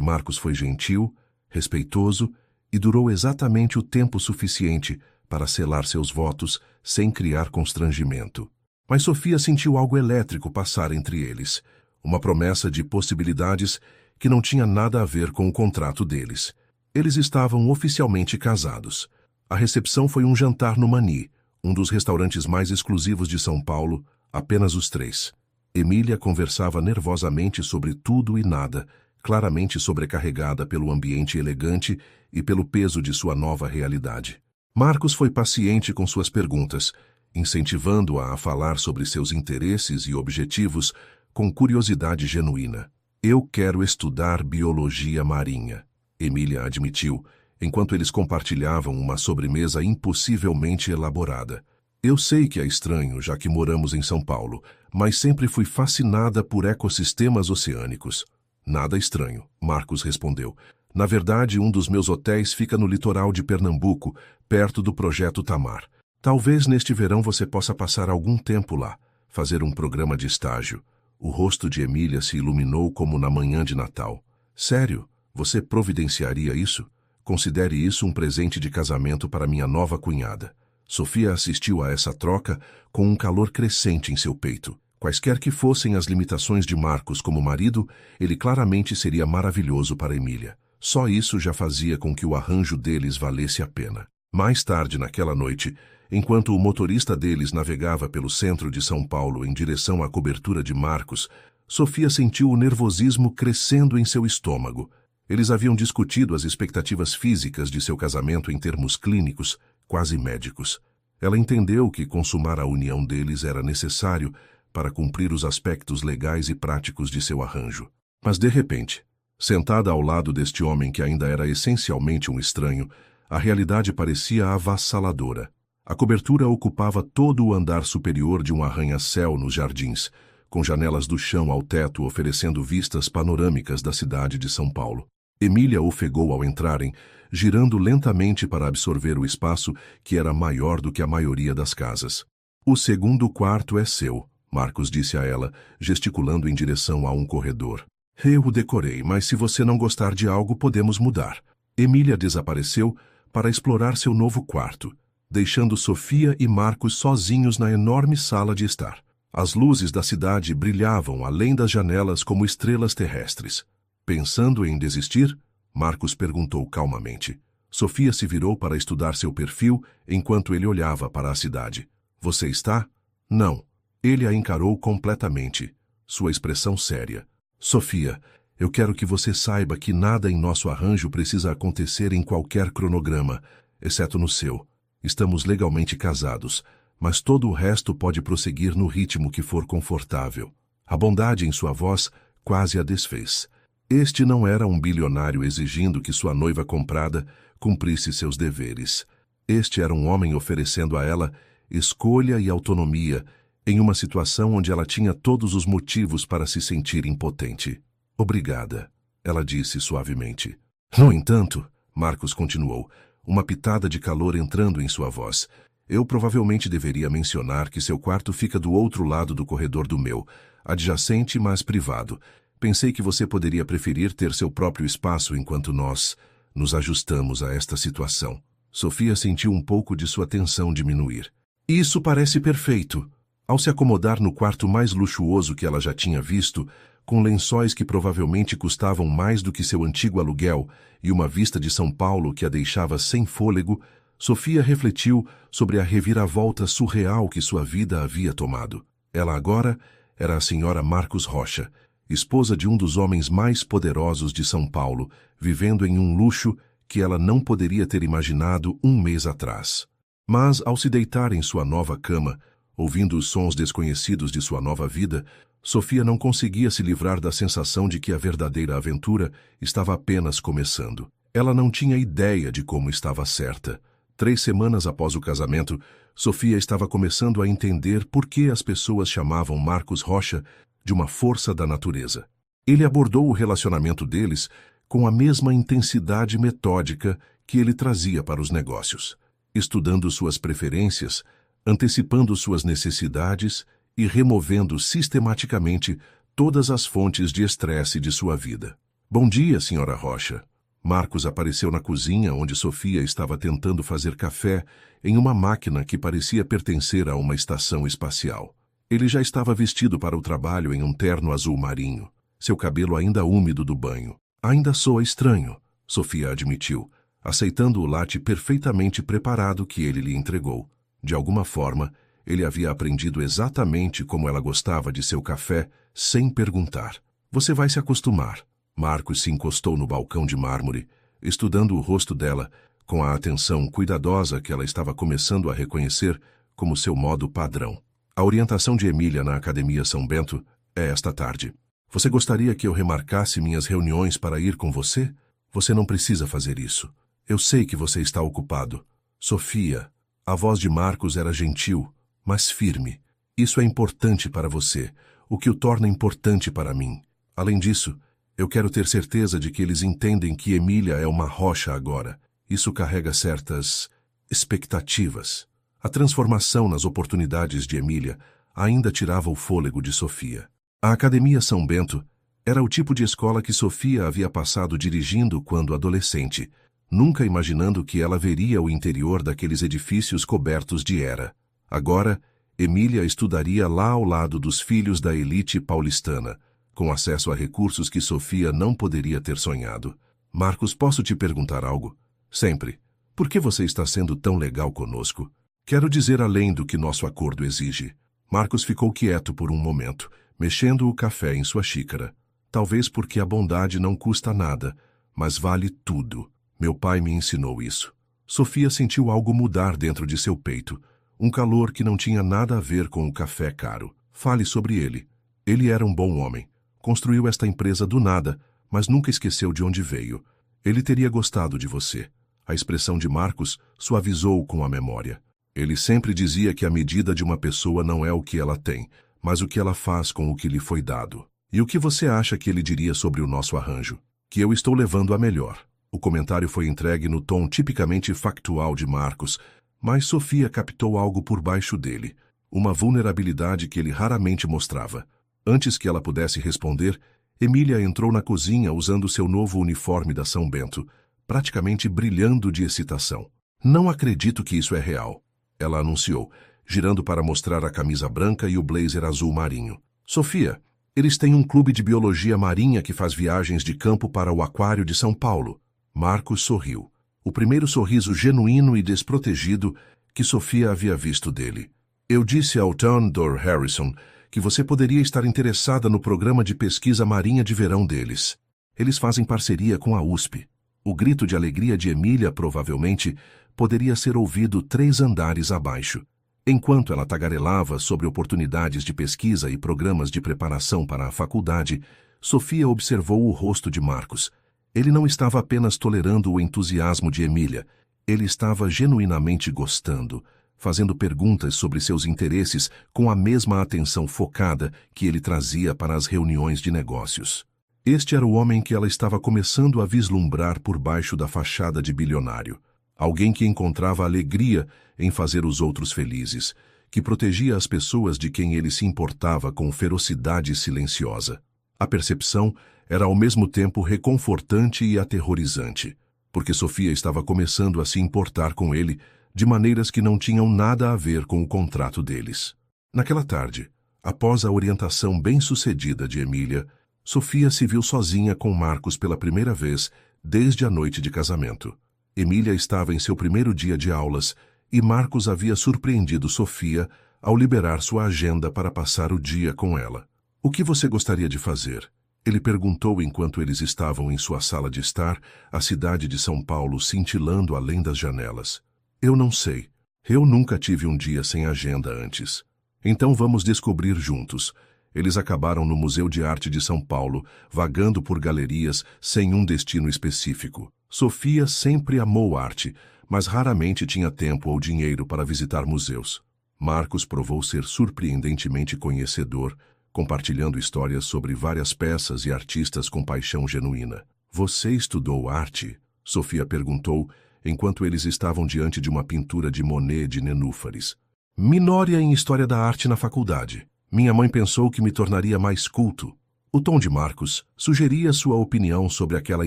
Marcos foi gentil, respeitoso e durou exatamente o tempo suficiente para selar seus votos sem criar constrangimento. Mas Sofia sentiu algo elétrico passar entre eles, uma promessa de possibilidades que não tinha nada a ver com o contrato deles. Eles estavam oficialmente casados. A recepção foi um jantar no Mani, um dos restaurantes mais exclusivos de São Paulo, apenas os 3. Emília conversava nervosamente sobre tudo e nada, claramente sobrecarregada pelo ambiente elegante e pelo peso de sua nova realidade. Marcos foi paciente com suas perguntas, incentivando-a a falar sobre seus interesses e objetivos com curiosidade genuína. Eu quero estudar biologia marinha, Emília admitiu, enquanto eles compartilhavam uma sobremesa impossivelmente elaborada. Eu sei que é estranho, já que moramos em São Paulo, mas sempre fui fascinada por ecossistemas oceânicos. Nada estranho, Marcos respondeu. Na verdade, um dos meus hotéis fica no litoral de Pernambuco, perto do Projeto Tamar. Talvez neste verão você possa passar algum tempo lá, fazer um programa de estágio. O rosto de Emília se iluminou como na manhã de Natal. Sério? Você providenciaria isso? Considere isso um presente de casamento para minha nova cunhada. Sofia assistiu a essa troca com um calor crescente em seu peito. Quaisquer que fossem as limitações de Marcos como marido, ele claramente seria maravilhoso para Emília. Só isso já fazia com que o arranjo deles valesse a pena. Mais tarde naquela noite, enquanto o motorista deles navegava pelo centro de São Paulo em direção à cobertura de Marcos, Sofia sentiu o nervosismo crescendo em seu estômago. Eles haviam discutido as expectativas físicas de seu casamento em termos clínicos, quase médicos. Ela entendeu que consumar a união deles era necessário para cumprir os aspectos legais e práticos de seu arranjo. Mas, de repente, sentada ao lado deste homem que ainda era essencialmente um estranho, a realidade parecia avassaladora. A cobertura ocupava todo o andar superior de um arranha-céu nos jardins, com janelas do chão ao teto oferecendo vistas panorâmicas da cidade de São Paulo. Emília ofegou ao entrarem, girando lentamente para absorver o espaço que era maior do que a maioria das casas. O segundo quarto é seu, Marcos disse a ela, gesticulando em direção a um corredor. Eu o decorei, mas se você não gostar de algo, podemos mudar. Emília desapareceu para explorar seu novo quarto, deixando Sofia e Marcos sozinhos na enorme sala de estar. As luzes da cidade brilhavam além das janelas como estrelas terrestres. Pensando em desistir? Marcos perguntou calmamente. Sofia se virou para estudar seu perfil enquanto ele olhava para a cidade. Você está? Não. Ele a encarou completamente, sua expressão séria. Sofia, eu quero que você saiba que nada em nosso arranjo precisa acontecer em qualquer cronograma, exceto no seu. Estamos legalmente casados, mas todo o resto pode prosseguir no ritmo que for confortável. A bondade em sua voz quase a desfez. Este não era um bilionário exigindo que sua noiva comprada cumprisse seus deveres. Este era um homem oferecendo a ela escolha e autonomia em uma situação onde ela tinha todos os motivos para se sentir impotente. Obrigada, ela disse suavemente. No entanto, Marcos continuou, uma pitada de calor entrando em sua voz. Eu provavelmente deveria mencionar que seu quarto fica do outro lado do corredor do meu, adjacente, mas privado. Pensei que você poderia preferir ter seu próprio espaço enquanto nós nos ajustamos a esta situação. Sofia sentiu um pouco de sua tensão diminuir. Isso parece perfeito. Ao se acomodar no quarto mais luxuoso que ela já tinha visto, com lençóis que provavelmente custavam mais do que seu antigo aluguel e uma vista de São Paulo que a deixava sem fôlego, Sofia refletiu sobre a reviravolta surreal que sua vida havia tomado. Ela agora era a senhora Marcos Rocha, esposa de um dos homens mais poderosos de São Paulo, vivendo em um luxo que ela não poderia ter imaginado um mês atrás. Mas, ao se deitar em sua nova cama, ouvindo os sons desconhecidos de sua nova vida, Sofia não conseguia se livrar da sensação de que a verdadeira aventura estava apenas começando. Ela não tinha ideia de como estava certa. 3 semanas após o casamento, Sofia estava começando a entender por que as pessoas chamavam Marcos Rocha de uma força da natureza. Ele abordou o relacionamento deles com a mesma intensidade metódica que ele trazia para os negócios, estudando suas preferências, antecipando suas necessidades e removendo sistematicamente todas as fontes de estresse de sua vida. Bom dia, senhora Rocha. Marcos apareceu na cozinha onde Sofia estava tentando fazer café em uma máquina que parecia pertencer a uma estação espacial. Ele já estava vestido para o trabalho em um terno azul marinho, seu cabelo ainda úmido do banho. Ainda soa estranho, Sofia admitiu, aceitando o latte perfeitamente preparado que ele lhe entregou. De alguma forma, ele havia aprendido exatamente como ela gostava de seu café, sem perguntar. Você vai se acostumar. Marcos se encostou no balcão de mármore, estudando o rosto dela, com a atenção cuidadosa que ela estava começando a reconhecer como seu modo padrão. A orientação de Emília na Academia São Bento é esta tarde. Você gostaria que eu remarcasse minhas reuniões para ir com você? Você não precisa fazer isso. Eu sei que você está ocupado. Sofia, a voz de Marcos era gentil, mas firme. Isso é importante para você, o que o torna importante para mim. Além disso, eu quero ter certeza de que eles entendem que Emília é uma rocha agora. Isso carrega certas expectativas. A transformação nas oportunidades de Emília ainda tirava o fôlego de Sofia. A Academia São Bento era o tipo de escola que Sofia havia passado dirigindo quando adolescente, nunca imaginando que ela veria o interior daqueles edifícios cobertos de era. Agora, Emília estudaria lá ao lado dos filhos da elite paulistana, com acesso a recursos que Sofia não poderia ter sonhado. Marcos, posso te perguntar algo? Sempre. Por que você está sendo tão legal conosco? Quero dizer além do que nosso acordo exige. Marcos ficou quieto por um momento, mexendo o café em sua xícara. Talvez porque a bondade não custa nada, mas vale tudo. Meu pai me ensinou isso. Sofia sentiu algo mudar dentro de seu peito, um calor que não tinha nada a ver com o café caro. Fale sobre ele. Ele era um bom homem. Construiu esta empresa do nada, mas nunca esqueceu de onde veio. Ele teria gostado de você. A expressão de Marcos suavizou com a memória. Ele sempre dizia que a medida de uma pessoa não é o que ela tem, mas o que ela faz com o que lhe foi dado. E o que você acha que ele diria sobre o nosso arranjo? Que eu estou levando a melhor. O comentário foi entregue no tom tipicamente factual de Marcos, mas Sofia captou algo por baixo dele, uma vulnerabilidade que ele raramente mostrava. Antes que ela pudesse responder, Emília entrou na cozinha usando seu novo uniforme da São Bento, praticamente brilhando de excitação. Não acredito que isso é real, ela anunciou, girando para mostrar a camisa branca e o blazer azul marinho. Sofia, eles têm um clube de biologia marinha que faz viagens de campo para o aquário de São Paulo. Marcos sorriu. O primeiro sorriso genuíno e desprotegido que Sofia havia visto dele. Eu disse ao Theodore Harrison que você poderia estar interessada no programa de pesquisa marinha de verão deles. Eles fazem parceria com a USP. O grito de alegria de Emília provavelmente poderia ser ouvido 3 andares abaixo. Enquanto ela tagarelava sobre oportunidades de pesquisa e programas de preparação para a faculdade, Sofia observou o rosto de Marcos. Ele não estava apenas tolerando o entusiasmo de Emília, ele estava genuinamente gostando, fazendo perguntas sobre seus interesses com a mesma atenção focada que ele trazia para as reuniões de negócios. Este era o homem que ela estava começando a vislumbrar por baixo da fachada de bilionário. Alguém que encontrava alegria em fazer os outros felizes, que protegia as pessoas de quem ele se importava com ferocidade silenciosa. A percepção era ao mesmo tempo reconfortante e aterrorizante, porque Sofia estava começando a se importar com ele de maneiras que não tinham nada a ver com o contrato deles. Naquela tarde, após a orientação bem-sucedida de Emília, Sofia se viu sozinha com Marcos pela primeira vez desde a noite de casamento. Emília estava em seu primeiro dia de aulas e Marcos havia surpreendido Sofia ao liberar sua agenda para passar o dia com ela. O que você gostaria de fazer? Ele perguntou enquanto eles estavam em sua sala de estar, a cidade de São Paulo cintilando além das janelas. Eu não sei. Eu nunca tive um dia sem agenda antes. Então vamos descobrir juntos. Eles acabaram no Museu de Arte de São Paulo, vagando por galerias sem um destino específico. Sofia sempre amou arte, mas raramente tinha tempo ou dinheiro para visitar museus. Marcos provou ser surpreendentemente conhecedor, compartilhando histórias sobre várias peças e artistas com paixão genuína. Você estudou arte? Sofia perguntou, enquanto eles estavam diante de uma pintura de Monet de nenúfares. Minória em História da Arte na faculdade. Minha mãe pensou que me tornaria mais culto. O tom de Marcos sugeria sua opinião sobre aquela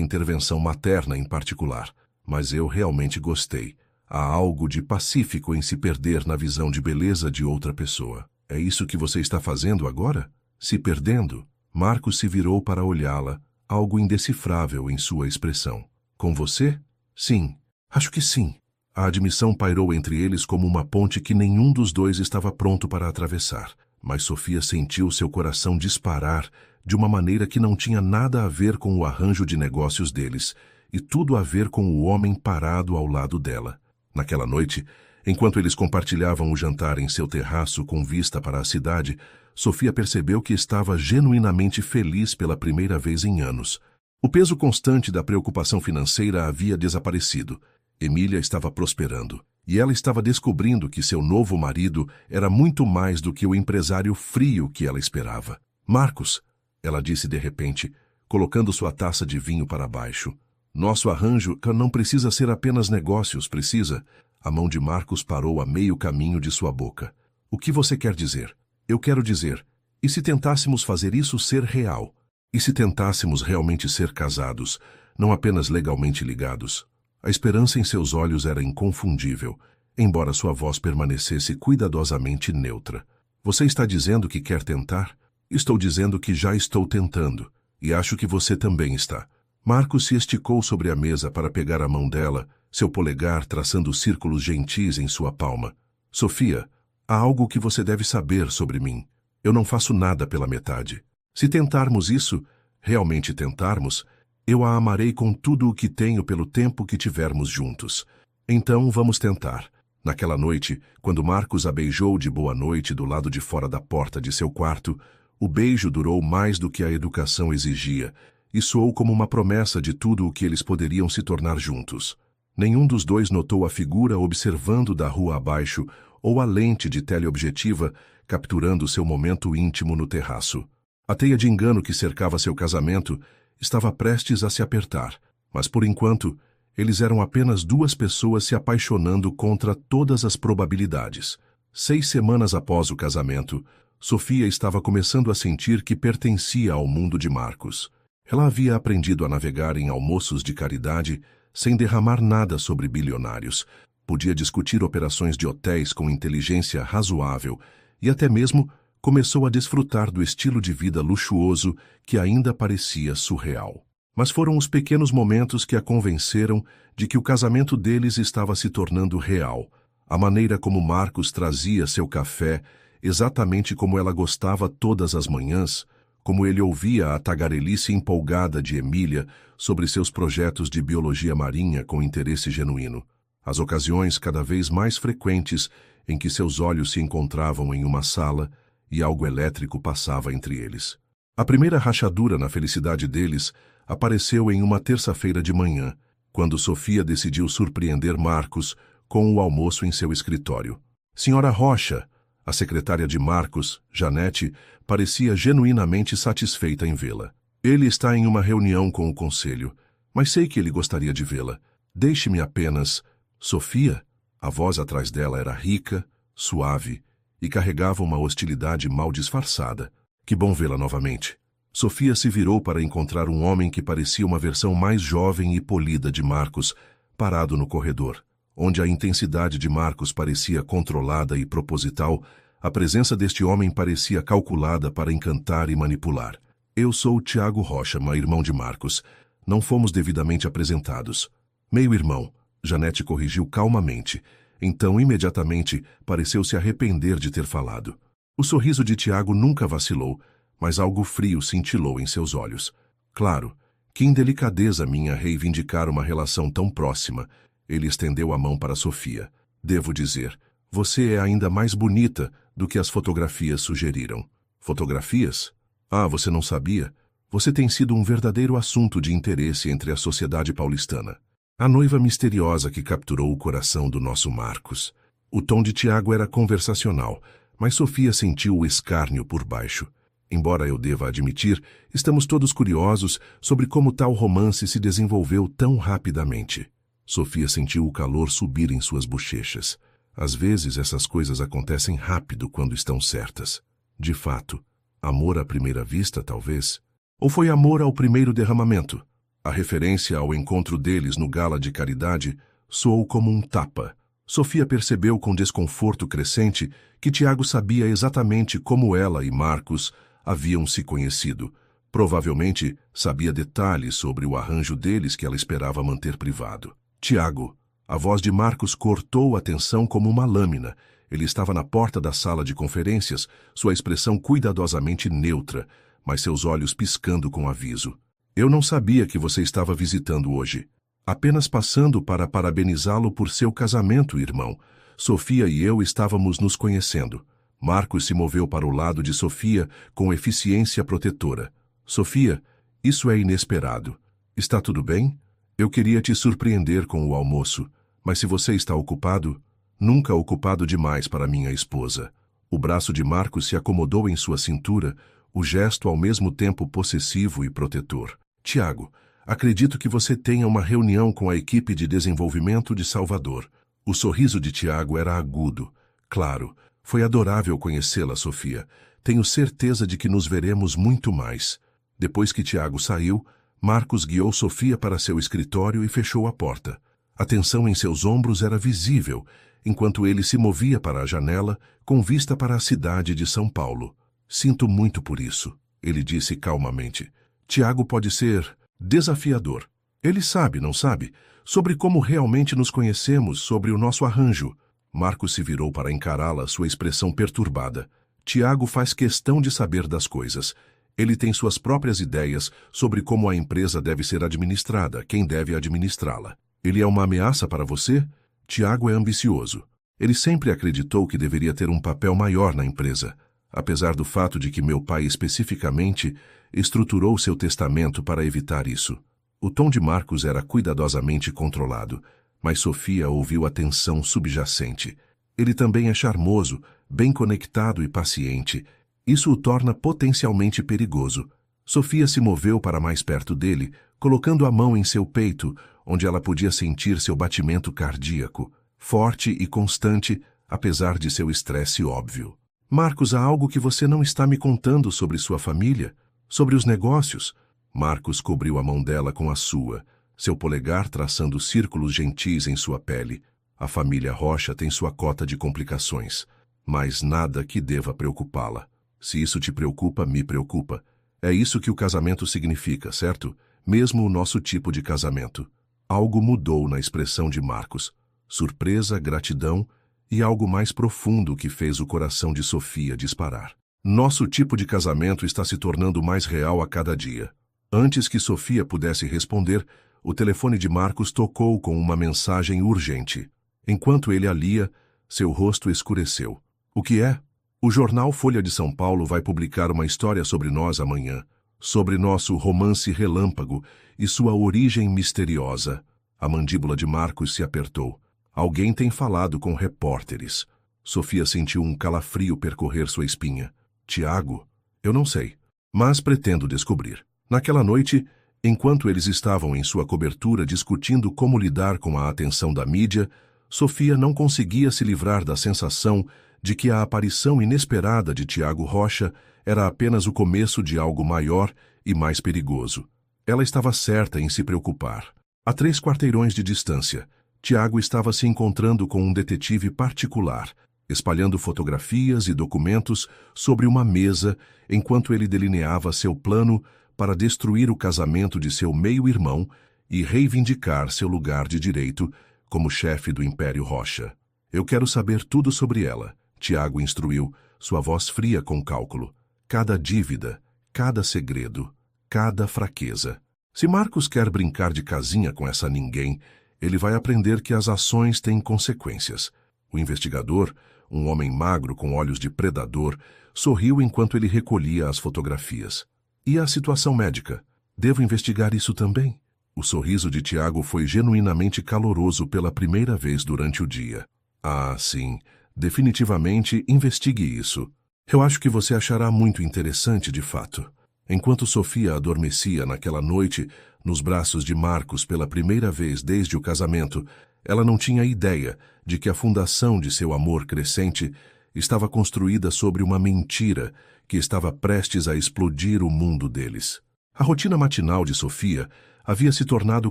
intervenção materna em particular, mas eu realmente gostei. Há algo de pacífico em se perder na visão de beleza de outra pessoa. É isso que você está fazendo agora? Se perdendo? Marcos se virou para olhá-la, algo indecifrável em sua expressão. Com você? Sim. Acho que sim. A admissão pairou entre eles como uma ponte que nenhum dos dois estava pronto para atravessar, mas Sofia sentiu seu coração disparar de uma maneira que não tinha nada a ver com o arranjo de negócios deles, e tudo a ver com o homem parado ao lado dela. Naquela noite, enquanto eles compartilhavam o jantar em seu terraço com vista para a cidade, Sofia percebeu que estava genuinamente feliz pela primeira vez em anos. O peso constante da preocupação financeira havia desaparecido. Emília estava prosperando, e ela estava descobrindo que seu novo marido era muito mais do que o empresário frio que ela esperava. Marcos, ela disse de repente, colocando sua taça de vinho para baixo. Nosso arranjo não precisa ser apenas negócios, precisa? A mão de Marcos parou a meio caminho de sua boca. O que você quer dizer? Eu quero dizer, e se tentássemos fazer isso ser real? E se tentássemos realmente ser casados, não apenas legalmente ligados? A esperança em seus olhos era inconfundível, embora sua voz permanecesse cuidadosamente neutra. Você está dizendo que quer tentar? Estou dizendo que já estou tentando, e acho que você também está. Marcos se esticou sobre a mesa para pegar a mão dela, seu polegar traçando círculos gentis em sua palma. Sofia, há algo que você deve saber sobre mim. Eu não faço nada pela metade. Se tentarmos isso, realmente tentarmos, eu a amarei com tudo o que tenho pelo tempo que tivermos juntos. Então vamos tentar. Naquela noite, quando Marcos a beijou de boa noite do lado de fora da porta de seu quarto, o beijo durou mais do que a educação exigia, e soou como uma promessa de tudo o que eles poderiam se tornar juntos. Nenhum dos dois notou a figura observando da rua abaixo ou a lente de teleobjetiva capturando seu momento íntimo no terraço. A teia de engano que cercava seu casamento estava prestes a se apertar, mas por enquanto, eles eram apenas duas pessoas se apaixonando contra todas as probabilidades. 6 semanas após o casamento, Sofia estava começando a sentir que pertencia ao mundo de Marcos. Ela havia aprendido a navegar em almoços de caridade sem derramar nada sobre bilionários. Podia discutir operações de hotéis com inteligência razoável e até mesmo começou a desfrutar do estilo de vida luxuoso que ainda parecia surreal. Mas foram os pequenos momentos que a convenceram de que o casamento deles estava se tornando real. A maneira como Marcos trazia seu café, exatamente como ela gostava todas as manhãs, como ele ouvia a tagarelice empolgada de Emília sobre seus projetos de biologia marinha com interesse genuíno. As ocasiões cada vez mais frequentes em que seus olhos se encontravam em uma sala e algo elétrico passava entre eles. A primeira rachadura na felicidade deles apareceu em uma terça-feira de manhã, quando Sofia decidiu surpreender Marcos com o almoço em seu escritório. Senhora Rocha, a secretária de Marcos, Janete, parecia genuinamente satisfeita em vê-la. Ele está em uma reunião com o conselho, mas sei que ele gostaria de vê-la. Deixe-me apenas... Sofia? A voz atrás dela era rica, suave e carregava uma hostilidade mal disfarçada. Que bom vê-la novamente. Sofia se virou para encontrar um homem que parecia uma versão mais jovem e polida de Marcos, parado no corredor. Onde a intensidade de Marcos parecia controlada e proposital, a presença deste homem parecia calculada para encantar e manipular. Eu sou o Tiago Rocha, irmão de Marcos. Não fomos devidamente apresentados. Meio-irmão, Janete corrigiu calmamente. Então, imediatamente, pareceu se arrepender de ter falado. O sorriso de Tiago nunca vacilou, mas algo frio cintilou em seus olhos. Claro, que indelicadeza minha reivindicar uma relação tão próxima. Ele estendeu a mão para Sofia. Devo dizer, você é ainda mais bonita do que as fotografias sugeriram. Fotografias? Ah, você não sabia? Você tem sido um verdadeiro assunto de interesse entre a sociedade paulistana. A noiva misteriosa que capturou o coração do nosso Marcos. O tom de Tiago era conversacional, mas Sofia sentiu o escárnio por baixo. Embora eu deva admitir, estamos todos curiosos sobre como tal romance se desenvolveu tão rapidamente. Sofia sentiu o calor subir em suas bochechas. Às vezes essas coisas acontecem rápido quando estão certas. De fato, amor à primeira vista, talvez? Ou foi amor ao primeiro derramamento? A referência ao encontro deles no gala de caridade soou como um tapa. Sofia percebeu com desconforto crescente que Tiago sabia exatamente como ela e Marcos haviam se conhecido. Provavelmente sabia detalhes sobre o arranjo deles que ela esperava manter privado. Tiago, a voz de Marcos cortou a tensão como uma lâmina. Ele estava na porta da sala de conferências, sua expressão cuidadosamente neutra, mas seus olhos piscando com aviso. Eu não sabia que você estava visitando hoje. Apenas passando para parabenizá-lo por seu casamento, irmão. Sofia e eu estávamos nos conhecendo. Marcos se moveu para o lado de Sofia com eficiência protetora. Sofia, isso é inesperado. Está tudo bem? Eu queria te surpreender com o almoço, mas se você está ocupado, nunca ocupado demais para minha esposa. O braço de Marcos se acomodou em sua cintura, o gesto ao mesmo tempo possessivo e protetor. Tiago, acredito que você tenha uma reunião com a equipe de desenvolvimento de Salvador. O sorriso de Tiago era agudo. Claro, foi adorável conhecê-la, Sofia. Tenho certeza de que nos veremos muito mais. Depois que Tiago saiu, Marcos guiou Sofia para seu escritório e fechou a porta. A tensão em seus ombros era visível, enquanto ele se movia para a janela, com vista para a cidade de São Paulo. Sinto muito por isso, ele disse calmamente. Tiago pode ser desafiador. Ele sabe, não sabe, sobre como realmente nos conhecemos, sobre o nosso arranjo. Marcos se virou para encará-la, sua expressão perturbada. Tiago faz questão de saber das coisas. Ele tem suas próprias ideias sobre como a empresa deve ser administrada, quem deve administrá-la. Ele é uma ameaça para você? Tiago é ambicioso. Ele sempre acreditou que deveria ter um papel maior na empresa, apesar do fato de que meu pai especificamente estruturou seu testamento para evitar isso. O tom de Marcos era cuidadosamente controlado, mas Sofia ouviu a tensão subjacente. Ele também é charmoso, bem conectado e paciente. Isso o torna potencialmente perigoso. Sofia se moveu para mais perto dele, colocando a mão em seu peito, onde ela podia sentir seu batimento cardíaco, forte e constante, apesar de seu estresse óbvio. Marcos, há algo que você não está me contando sobre sua família? Sobre os negócios? Marcos cobriu a mão dela com a sua, seu polegar traçando círculos gentis em sua pele. A família Rocha tem sua cota de complicações, mas nada que deva preocupá-la. Se isso te preocupa, me preocupa. É isso que o casamento significa, certo? Mesmo o nosso tipo de casamento. Algo mudou na expressão de Marcos. Surpresa, gratidão e algo mais profundo que fez o coração de Sofia disparar. Nosso tipo de casamento está se tornando mais real a cada dia. Antes que Sofia pudesse responder, o telefone de Marcos tocou com uma mensagem urgente. Enquanto ele a lia, seu rosto escureceu. O que é? O jornal Folha de São Paulo vai publicar uma história sobre nós amanhã, sobre nosso romance relâmpago e sua origem misteriosa. A mandíbula de Marcos se apertou. Alguém tem falado com repórteres. Sofia sentiu um calafrio percorrer sua espinha. Tiago? Eu não sei, mas pretendo descobrir. Naquela noite, enquanto eles estavam em sua cobertura discutindo como lidar com a atenção da mídia, Sofia não conseguia se livrar da sensação de que a aparição inesperada de Tiago Rocha era apenas o começo de algo maior e mais perigoso. Ela estava certa em se preocupar. A 3 quarteirões de distância, Tiago estava se encontrando com um detetive particular, espalhando fotografias e documentos sobre uma mesa enquanto ele delineava seu plano para destruir o casamento de seu meio-irmão e reivindicar seu lugar de direito como chefe do Império Rocha. Eu quero saber tudo sobre ela, Tiago instruiu, sua voz fria com cálculo. Cada dívida, cada segredo, cada fraqueza. Se Marcos quer brincar de casinha com essa ninguém, ele vai aprender que as ações têm consequências. O investigador, um homem magro com olhos de predador, sorriu enquanto ele recolhia as fotografias. E a situação médica? Devo investigar isso também? O sorriso de Tiago foi genuinamente caloroso pela primeira vez durante o dia. Ah, sim. Definitivamente investigue isso. Eu acho que você achará muito interessante de fato. Enquanto Sofia adormecia naquela noite, nos braços de Marcos pela primeira vez desde o casamento, ela não tinha ideia de que a fundação de seu amor crescente estava construída sobre uma mentira que estava prestes a explodir o mundo deles. A rotina matinal de Sofia havia se tornado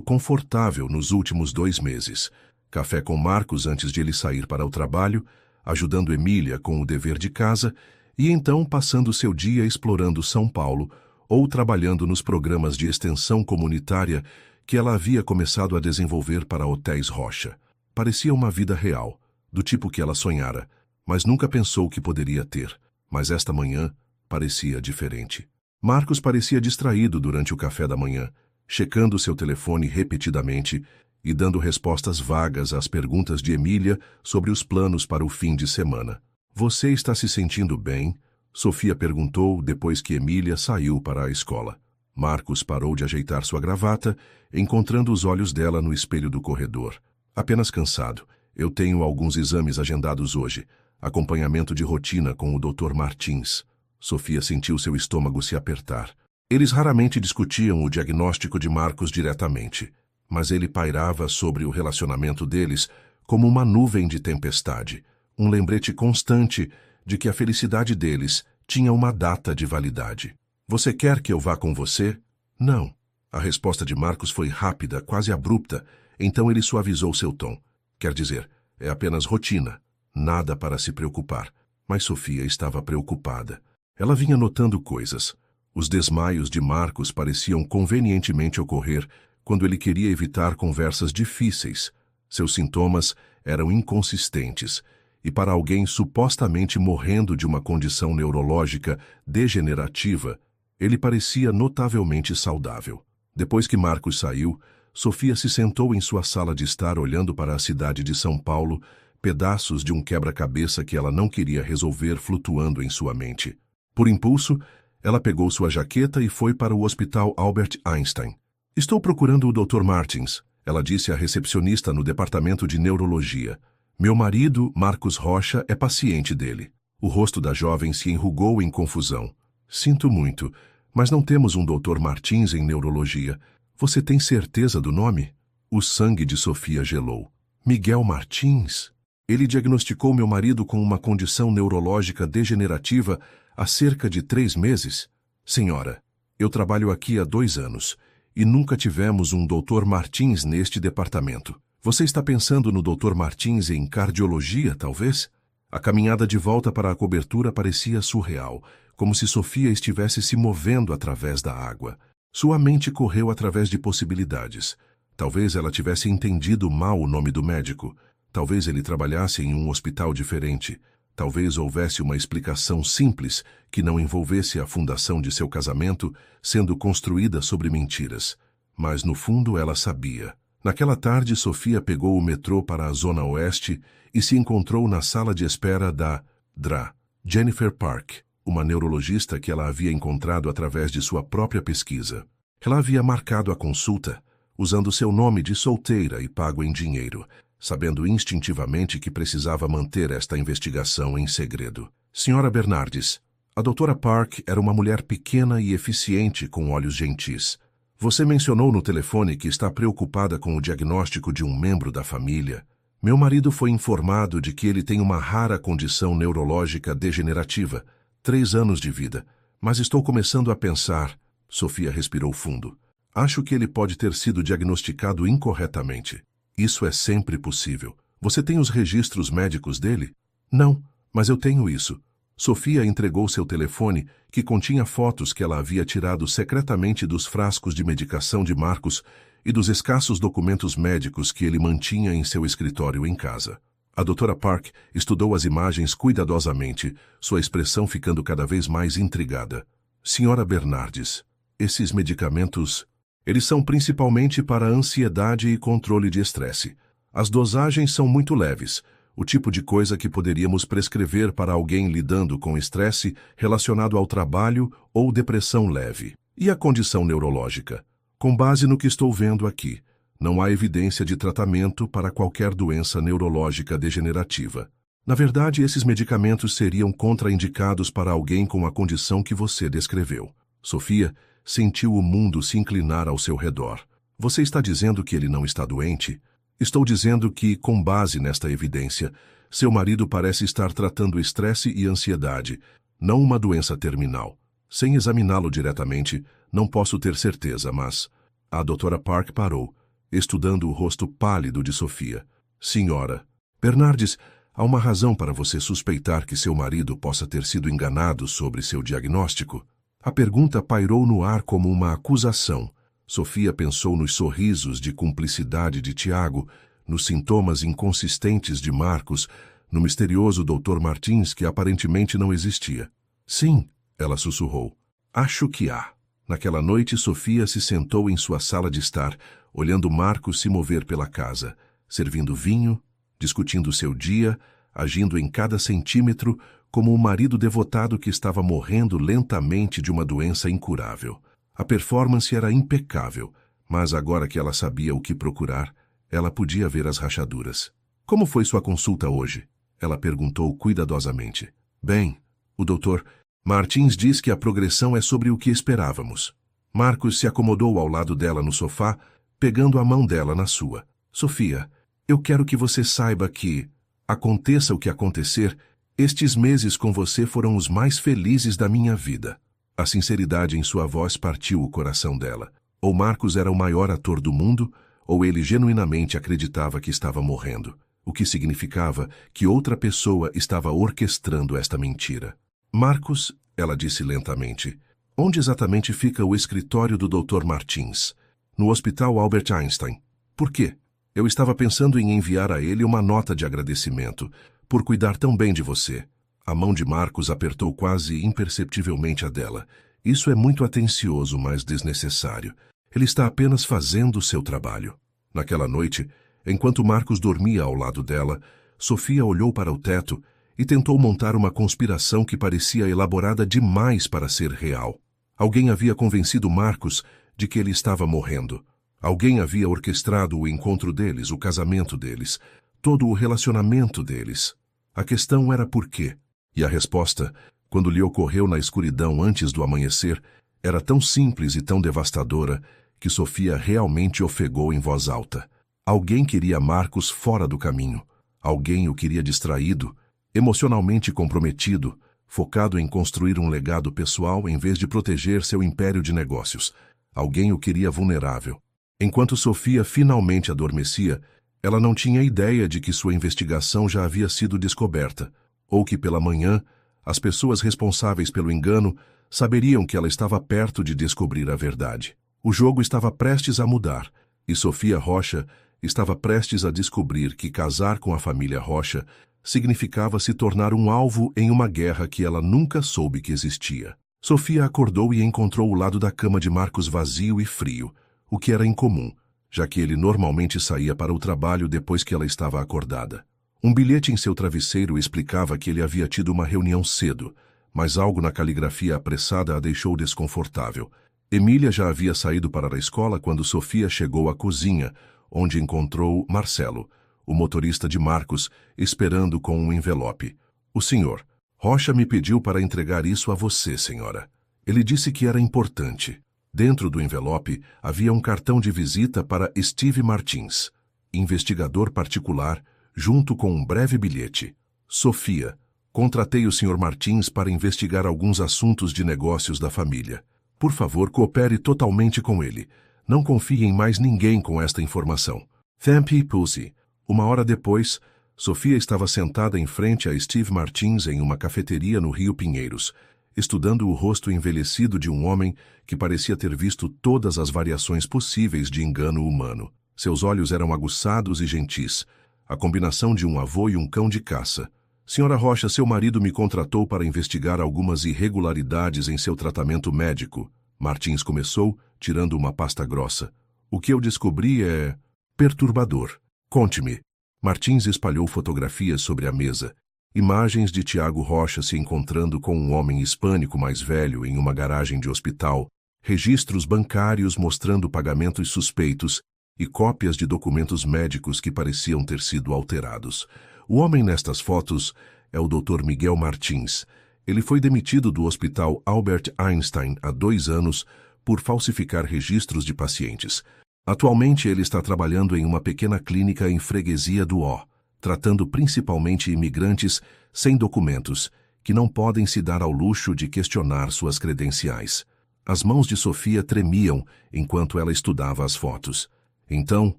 confortável nos últimos 2 meses. Café com Marcos antes de ele sair para o trabalho, ajudando Emília com o dever de casa e então passando seu dia explorando São Paulo ou trabalhando nos programas de extensão comunitária que ela havia começado a desenvolver para Hotéis Rocha. Parecia uma vida real, do tipo que ela sonhara, mas nunca pensou que poderia ter. Mas esta manhã parecia diferente. Marcos parecia distraído durante o café da manhã, checando seu telefone repetidamente, e dando respostas vagas às perguntas de Emília sobre os planos para o fim de semana. Você está se sentindo bem? Sofia perguntou depois que Emília saiu para a escola. Marcos parou de ajeitar sua gravata, encontrando os olhos dela no espelho do corredor. Apenas cansado. Eu tenho alguns exames agendados hoje. Acompanhamento de rotina com o Dr. Martins. Sofia sentiu seu estômago se apertar. Eles raramente discutiam o diagnóstico de Marcos diretamente, mas ele pairava sobre o relacionamento deles como uma nuvem de tempestade, um lembrete constante de que a felicidade deles tinha uma data de validade. Você quer que eu vá com você? Não. A resposta de Marcos foi rápida, quase abrupta, então ele suavizou seu tom. Quer dizer, é apenas rotina, nada para se preocupar. Mas Sofia estava preocupada. Ela vinha notando coisas. Os desmaios de Marcos pareciam convenientemente ocorrer quando ele queria evitar conversas difíceis. Seus sintomas eram inconsistentes, e para alguém supostamente morrendo de uma condição neurológica degenerativa, ele parecia notavelmente saudável. Depois que Marcos saiu, Sofia se sentou em sua sala de estar olhando para a cidade de São Paulo, pedaços de um quebra-cabeça que ela não queria resolver flutuando em sua mente. Por impulso, ela pegou sua jaqueta e foi para o Hospital Albert Einstein. Estou procurando o Dr. Martins, ela disse à recepcionista no departamento de neurologia. Meu marido, Marcos Rocha, é paciente dele. O rosto da jovem se enrugou em confusão. Sinto muito, mas não temos um Dr. Martins em neurologia. Você tem certeza do nome? O sangue de Sofia gelou. Miguel Martins? Ele diagnosticou meu marido com uma condição neurológica degenerativa há cerca de 3 meses? Senhora, eu trabalho aqui há 2 anos e nunca tivemos um Dr. Martins neste departamento. Você está pensando no Dr. Martins em cardiologia, talvez? A caminhada de volta para a cobertura parecia surreal, como se Sofia estivesse se movendo através da água. Sua mente correu através de possibilidades. Talvez ela tivesse entendido mal o nome do médico. Talvez ele trabalhasse em um hospital diferente. Talvez houvesse uma explicação simples que não envolvesse a fundação de seu casamento sendo construída sobre mentiras. Mas no fundo ela sabia. Naquela tarde, Sofia pegou o metrô para a Zona Oeste e se encontrou na sala de espera da Dra. Jennifer Park, uma neurologista que ela havia encontrado através de sua própria pesquisa. Ela havia marcado a consulta, usando seu nome de solteira e pago em dinheiro, sabendo instintivamente que precisava manter esta investigação em segredo. Senhora Bernardes, a doutora Park era uma mulher pequena e eficiente com olhos gentis. Você mencionou no telefone que está preocupada com o diagnóstico de um membro da família. Meu marido foi informado de que ele tem uma rara condição neurológica degenerativa, 3 anos de vida, mas estou começando a pensar... Sofia respirou fundo. Acho que ele pode ter sido diagnosticado incorretamente. Isso é sempre possível. Você tem os registros médicos dele? Não, mas eu tenho isso. Sofia entregou seu telefone, que continha fotos que ela havia tirado secretamente dos frascos de medicação de Marcos e dos escassos documentos médicos que ele mantinha em seu escritório em casa. A doutora Park estudou as imagens cuidadosamente, sua expressão ficando cada vez mais intrigada. Senhora Bernardes, esses medicamentos... Eles são principalmente para ansiedade e controle de estresse. As dosagens são muito leves, o tipo de coisa que poderíamos prescrever para alguém lidando com estresse relacionado ao trabalho ou depressão leve. E a condição neurológica? Com base no que estou vendo aqui, não há evidência de tratamento para qualquer doença neurológica degenerativa. Na verdade, esses medicamentos seriam contraindicados para alguém com a condição que você descreveu. Sofia sentiu o mundo se inclinar ao seu redor. Você está dizendo que ele não está doente? Estou dizendo que, com base nesta evidência, seu marido parece estar tratando estresse e ansiedade, não uma doença terminal. Sem examiná-lo diretamente, não posso ter certeza, mas... A doutora Park parou, estudando o rosto pálido de Sofia. Senhora, Bernardes, há uma razão para você suspeitar que seu marido possa ter sido enganado sobre seu diagnóstico? A pergunta pairou no ar como uma acusação. Sofia pensou nos sorrisos de cumplicidade de Tiago, nos sintomas inconsistentes de Marcos, no misterioso Dr. Martins que aparentemente não existia. Sim, ela sussurrou. Acho que há. Naquela noite, Sofia se sentou em sua sala de estar, olhando Marcos se mover pela casa, servindo vinho, discutindo seu dia, agindo em cada centímetro como um marido devotado que estava morrendo lentamente de uma doença incurável. A performance era impecável, mas agora que ela sabia o que procurar, ela podia ver as rachaduras. Como foi sua consulta hoje? Ela perguntou cuidadosamente. Bem, o Dr. Martins diz que a progressão é sobre o que esperávamos. Marcos se acomodou ao lado dela no sofá, pegando a mão dela na sua. Sofia, eu quero que você saiba que, aconteça o que acontecer, estes meses com você foram os mais felizes da minha vida. A sinceridade em sua voz partiu o coração dela. Ou Marcos era o maior ator do mundo, ou ele genuinamente acreditava que estava morrendo, o que significava que outra pessoa estava orquestrando esta mentira. Marcos, ela disse lentamente, onde exatamente fica o escritório do Dr. Martins? No Hospital Albert Einstein. Por quê? Eu estava pensando em enviar a ele uma nota de agradecimento por cuidar tão bem de você. A mão de Marcos apertou quase imperceptivelmente a dela. Isso é muito atencioso, mas desnecessário. Ele está apenas fazendo o seu trabalho. Naquela noite, enquanto Marcos dormia ao lado dela, Sofia olhou para o teto e tentou montar uma conspiração que parecia elaborada demais para ser real. Alguém havia convencido Marcos de que ele estava morrendo. Alguém havia orquestrado o encontro deles, o casamento deles, todo o relacionamento deles. A questão era por quê? E a resposta, quando lhe ocorreu na escuridão antes do amanhecer, era tão simples e tão devastadora que Sofia realmente ofegou em voz alta. Alguém queria Marcos fora do caminho. Alguém o queria distraído, emocionalmente comprometido, focado em construir um legado pessoal em vez de proteger seu império de negócios. Alguém o queria vulnerável. Enquanto Sofia finalmente adormecia, ela não tinha ideia de que sua investigação já havia sido descoberta, ou que pela manhã, as pessoas responsáveis pelo engano saberiam que ela estava perto de descobrir a verdade. O jogo estava prestes a mudar, e Sofia Rocha estava prestes a descobrir que casar com a família Rocha significava se tornar um alvo em uma guerra que ela nunca soube que existia. Sofia acordou e encontrou o lado da cama de Marcos vazio e frio, o que era incomum, já que ele normalmente saía para o trabalho depois que ela estava acordada. Um bilhete em seu travesseiro explicava que ele havia tido uma reunião cedo, mas algo na caligrafia apressada a deixou desconfortável. Emília já havia saído para a escola quando Sofia chegou à cozinha, onde encontrou Marcelo, o motorista de Marcos, esperando com um envelope. O senhor Rocha me pediu para entregar isso a você, senhora. Ele disse que era importante. Dentro do envelope havia um cartão de visita para Steve Martins, investigador particular, junto com um breve bilhete. Sofia, contratei o Sr. Martins para investigar alguns assuntos de negócios da família. Por favor, coopere totalmente com ele. Não confie em mais ninguém com esta informação. Thank you, Pussy. Uma hora depois, Sofia estava sentada em frente a Steve Martins em uma cafeteria no Rio Pinheiros, estudando o rosto envelhecido de um homem que parecia ter visto todas as variações possíveis de engano humano. Seus olhos eram aguçados e gentis, a combinação de um avô e um cão de caça. Senhora Rocha, seu marido me contratou para investigar algumas irregularidades em seu tratamento médico. Martins começou, tirando uma pasta grossa. O que eu descobri é perturbador. Conte-me. Martins espalhou fotografias sobre a mesa. Imagens de Tiago Rocha se encontrando com um homem hispânico mais velho em uma garagem de hospital, registros bancários mostrando pagamentos suspeitos e cópias de documentos médicos que pareciam ter sido alterados. O homem nestas fotos é o Dr. Miguel Martins. Ele foi demitido do Hospital Albert Einstein há 2 anos por falsificar registros de pacientes. Atualmente ele está trabalhando em uma pequena clínica em Freguesia do Ó, tratando principalmente imigrantes sem documentos, que não podem se dar ao luxo de questionar suas credenciais. As mãos de Sofia tremiam enquanto ela estudava as fotos. Então,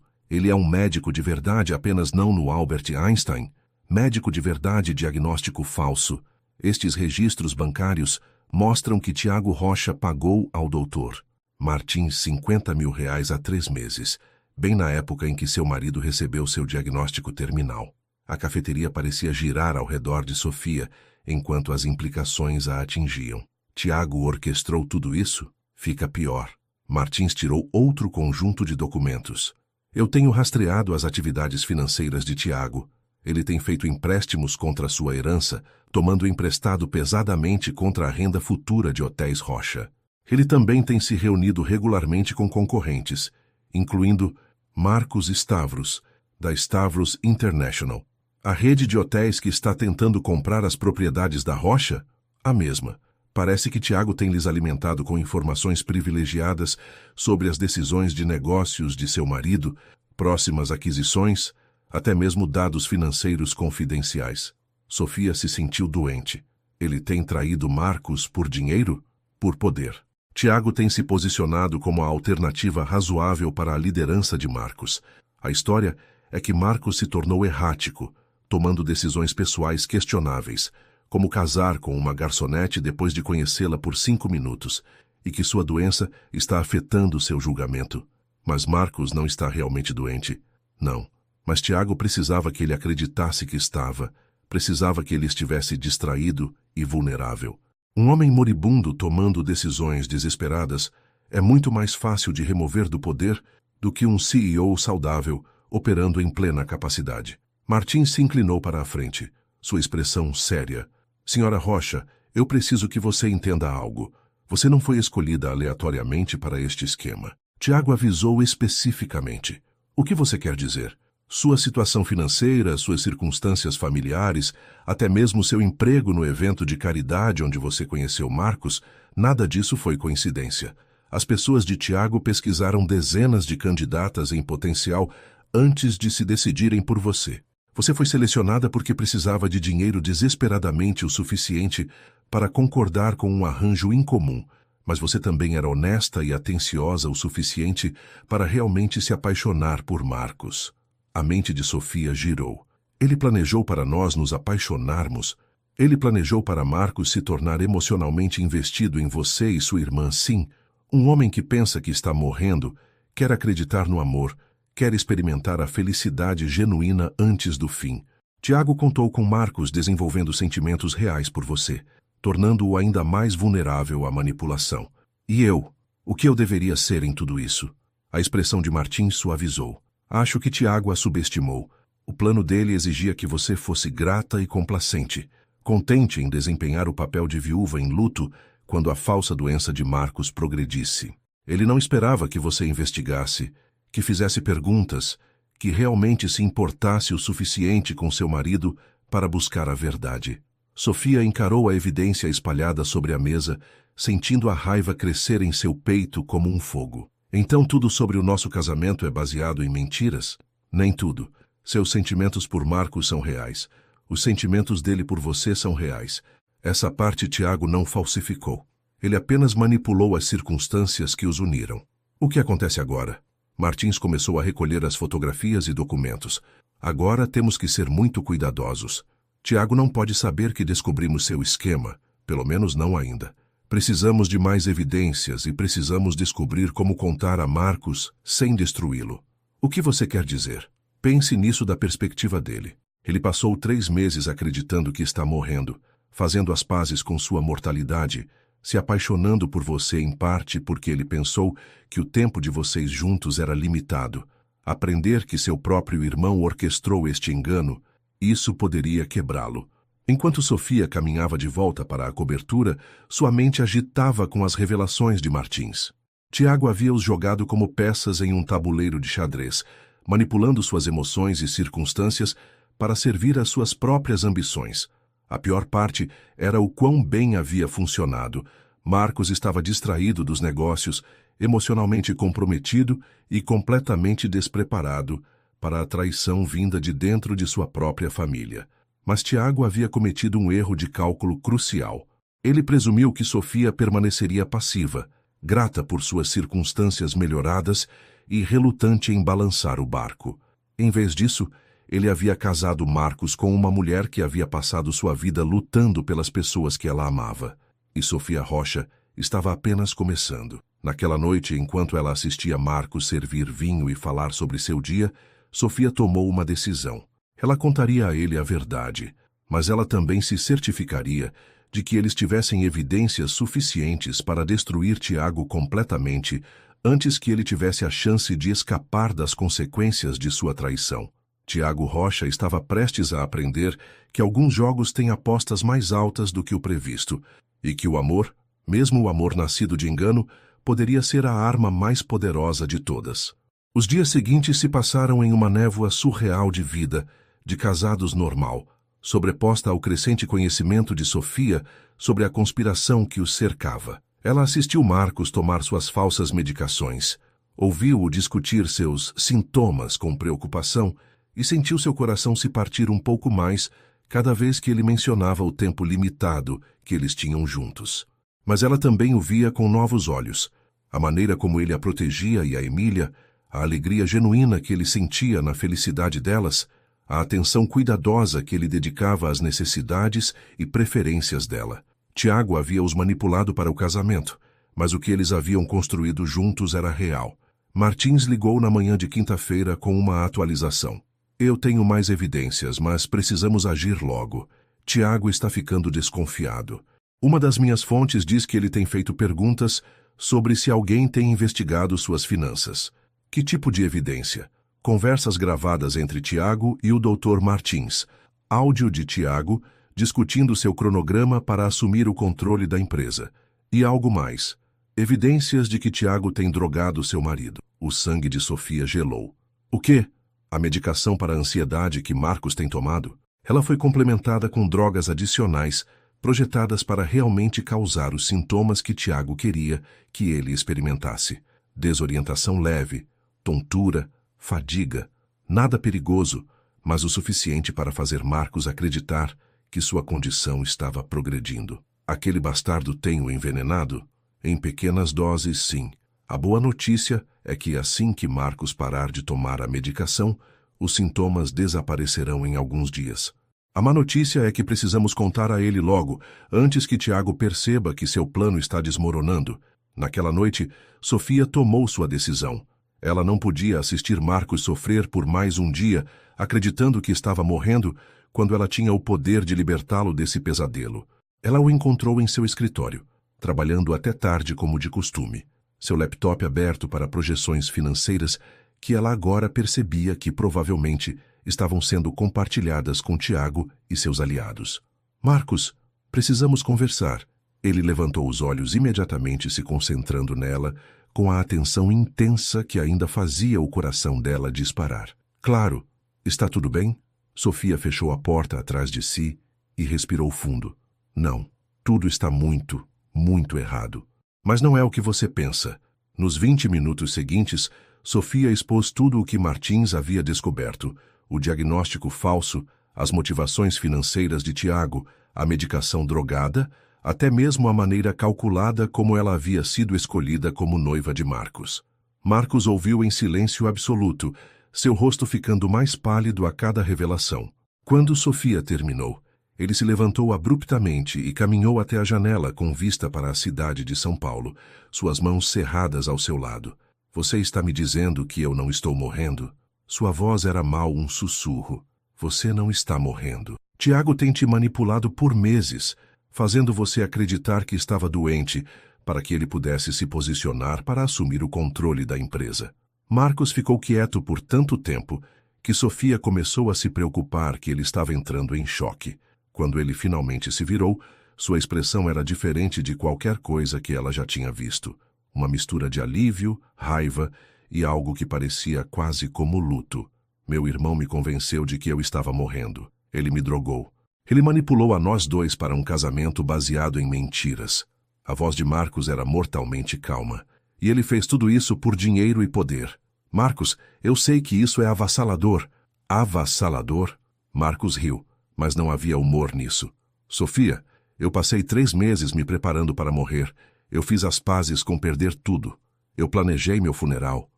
ele é um médico de verdade, apenas não no Albert Einstein? Médico de verdade, diagnóstico falso. Estes registros bancários mostram que Tiago Rocha pagou ao Dr. Martins 50 mil reais há 3 meses, bem na época em que seu marido recebeu seu diagnóstico terminal. A cafeteria parecia girar ao redor de Sofia, enquanto as implicações a atingiam. Tiago orquestrou tudo isso? Fica pior. Martins tirou outro conjunto de documentos. Eu tenho rastreado as atividades financeiras de Tiago. Ele tem feito empréstimos contra sua herança, tomando emprestado pesadamente contra a renda futura de Hotéis Rocha. Ele também tem se reunido regularmente com concorrentes, incluindo Marcos Stavros, da Stavros International. A rede de hotéis que está tentando comprar as propriedades da Rocha? A mesma. Parece que Tiago tem lhes alimentado com informações privilegiadas sobre as decisões de negócios de seu marido, próximas aquisições, até mesmo dados financeiros confidenciais. Sofia se sentiu doente. Ele tem traído Marcos por dinheiro? Por poder. Tiago tem se posicionado como a alternativa razoável para a liderança de Marcos. A história é que Marcos se tornou errático, tomando decisões pessoais questionáveis, como casar com uma garçonete depois de conhecê-la por 5 minutos, e que sua doença está afetando seu julgamento. Mas Marcos não está realmente doente. Não. Mas Tiago precisava que ele acreditasse que estava. Precisava que ele estivesse distraído e vulnerável. Um homem moribundo tomando decisões desesperadas é muito mais fácil de remover do poder do que um CEO saudável operando em plena capacidade. Martins se inclinou para a frente, sua expressão séria. Senhora Rocha, eu preciso que você entenda algo. Você não foi escolhida aleatoriamente para este esquema. Tiago avisou especificamente. O que você quer dizer? Sua situação financeira, suas circunstâncias familiares, até mesmo seu emprego no evento de caridade onde você conheceu Marcos, nada disso foi coincidência. As pessoas de Tiago pesquisaram dezenas de candidatas em potencial antes de se decidirem por você. Você foi selecionada porque precisava de dinheiro desesperadamente o suficiente para concordar com um arranjo incomum, mas você também era honesta e atenciosa o suficiente para realmente se apaixonar por Marcos. A mente de Sofia girou. Ele planejou para nós nos apaixonarmos. Ele planejou para Marcos se tornar emocionalmente investido em você e sua irmã, sim. Um homem que pensa que está morrendo, quer acreditar no amor, quer experimentar a felicidade genuína antes do fim. Tiago contou com Marcos desenvolvendo sentimentos reais por você, tornando-o ainda mais vulnerável à manipulação. E eu? O que eu deveria ser em tudo isso? A expressão de Martins suavizou. Acho que Tiago a subestimou. O plano dele exigia que você fosse grata e complacente, contente em desempenhar o papel de viúva em luto quando a falsa doença de Marcos progredisse. Ele não esperava que você investigasse, que fizesse perguntas, que realmente se importasse o suficiente com seu marido para buscar a verdade. Sofia encarou a evidência espalhada sobre a mesa, sentindo a raiva crescer em seu peito como um fogo. Então tudo sobre o nosso casamento é baseado em mentiras? Nem tudo. Seus sentimentos por Marcos são reais. Os sentimentos dele por você são reais. Essa parte Tiago não falsificou. Ele apenas manipulou as circunstâncias que os uniram. O que acontece agora? Martins começou a recolher as fotografias e documentos. Agora temos que ser muito cuidadosos. Tiago não pode saber que descobrimos seu esquema, pelo menos não ainda. Precisamos de mais evidências e precisamos descobrir como contar a Marcos sem destruí-lo. O que você quer dizer? Pense nisso da perspectiva dele. Ele passou 3 meses acreditando que está morrendo, fazendo as pazes com sua mortalidade, se apaixonando por você em parte porque ele pensou que o tempo de vocês juntos era limitado. Aprender que seu próprio irmão orquestrou este engano, isso poderia quebrá-lo. Enquanto Sofia caminhava de volta para a cobertura, sua mente agitava com as revelações de Martins. Tiago havia-os jogado como peças em um tabuleiro de xadrez, manipulando suas emoções e circunstâncias para servir às suas próprias ambições. A pior parte era o quão bem havia funcionado. Marcos estava distraído dos negócios, emocionalmente comprometido e completamente despreparado para a traição vinda de dentro de sua própria família. Mas Tiago havia cometido um erro de cálculo crucial. Ele presumiu que Sofia permaneceria passiva, grata por suas circunstâncias melhoradas e relutante em balançar o barco. Em vez disso, ele havia casado Marcos com uma mulher que havia passado sua vida lutando pelas pessoas que ela amava. E Sofia Rocha estava apenas começando. Naquela noite, enquanto ela assistia Marcos servir vinho e falar sobre seu dia, Sofia tomou uma decisão. Ela contaria a ele a verdade, mas ela também se certificaria de que eles tivessem evidências suficientes para destruir Tiago completamente antes que ele tivesse a chance de escapar das consequências de sua traição. Tiago Rocha estava prestes a aprender que alguns jogos têm apostas mais altas do que o previsto, e que o amor, mesmo o amor nascido de engano, poderia ser a arma mais poderosa de todas. Os dias seguintes se passaram em uma névoa surreal de vida, de casados normal, sobreposta ao crescente conhecimento de Sofia sobre a conspiração que os cercava. Ela assistiu Marcos tomar suas falsas medicações, ouviu-o discutir seus sintomas com preocupação e sentiu seu coração se partir um pouco mais cada vez que ele mencionava o tempo limitado que eles tinham juntos. Mas ela também o via com novos olhos, a maneira como ele a protegia e a Emília, a alegria genuína que ele sentia na felicidade delas, a atenção cuidadosa que ele dedicava às necessidades e preferências dela. Tiago havia os manipulado para o casamento, mas o que eles haviam construído juntos era real. Martins ligou na manhã de quinta-feira com uma atualização. Eu tenho mais evidências, mas precisamos agir logo. Tiago está ficando desconfiado. Uma das minhas fontes diz que ele tem feito perguntas sobre se alguém tem investigado suas finanças. Que tipo de evidência? Conversas gravadas entre Tiago e o Dr. Martins. Áudio de Tiago discutindo seu cronograma para assumir o controle da empresa. E algo mais. Evidências de que Tiago tem drogado seu marido. O sangue de Sofia gelou. O quê? A medicação para a ansiedade que Marcos tem tomado? Ela foi complementada com drogas adicionais, projetadas para realmente causar os sintomas que Tiago queria que ele experimentasse. Desorientação leve, tontura, fadiga, nada perigoso, mas o suficiente para fazer Marcos acreditar que sua condição estava progredindo. Aquele bastardo tem o envenenado? Em pequenas doses, sim. A boa notícia é que assim que Marcos parar de tomar a medicação, os sintomas desaparecerão em alguns dias. A má notícia é que precisamos contar a ele logo, antes que Tiago perceba que seu plano está desmoronando. Naquela noite, Sofia tomou sua decisão. Ela não podia assistir Marcos sofrer por mais um dia, acreditando que estava morrendo, quando ela tinha o poder de libertá-lo desse pesadelo. Ela o encontrou em seu escritório, trabalhando até tarde como de costume. Seu laptop aberto para projeções financeiras que ela agora percebia que provavelmente estavam sendo compartilhadas com Tiago e seus aliados. Marcos, precisamos conversar. Ele levantou os olhos imediatamente, se concentrando nela, com a atenção intensa que ainda fazia o coração dela disparar. Claro, está tudo bem? Sofia fechou a porta atrás de si e respirou fundo. Não, tudo está muito, muito errado. Mas não é o que você pensa. Nos 20 minutos seguintes, Sofia expôs tudo o que Martins havia descoberto, o diagnóstico falso, as motivações financeiras de Tiago, a medicação drogada, até mesmo a maneira calculada como ela havia sido escolhida como noiva de Marcos. Marcos ouviu em silêncio absoluto, seu rosto ficando mais pálido a cada revelação. Quando Sofia terminou, ele se levantou abruptamente e caminhou até a janela com vista para a cidade de São Paulo, suas mãos cerradas ao seu lado. Você está me dizendo que eu não estou morrendo? Sua voz era mal um sussurro. Você não está morrendo. Tiago tem te manipulado por meses, fazendo você acreditar que estava doente, para que ele pudesse se posicionar para assumir o controle da empresa. Marcos ficou quieto por tanto tempo que Sofia começou a se preocupar que ele estava entrando em choque. Quando ele finalmente se virou, sua expressão era diferente de qualquer coisa que ela já tinha visto. Uma mistura de alívio, raiva e algo que parecia quase como luto. Meu irmão me convenceu de que eu estava morrendo. Ele me drogou. Ele manipulou a nós dois para um casamento baseado em mentiras. A voz de Marcos era mortalmente calma. E ele fez tudo isso por dinheiro e poder. Marcos, eu sei que isso é avassalador. Avassalador? Marcos riu, mas não havia humor nisso. Sofia, eu passei 3 meses me preparando para morrer. Eu fiz as pazes com perder tudo. Eu planejei meu funeral.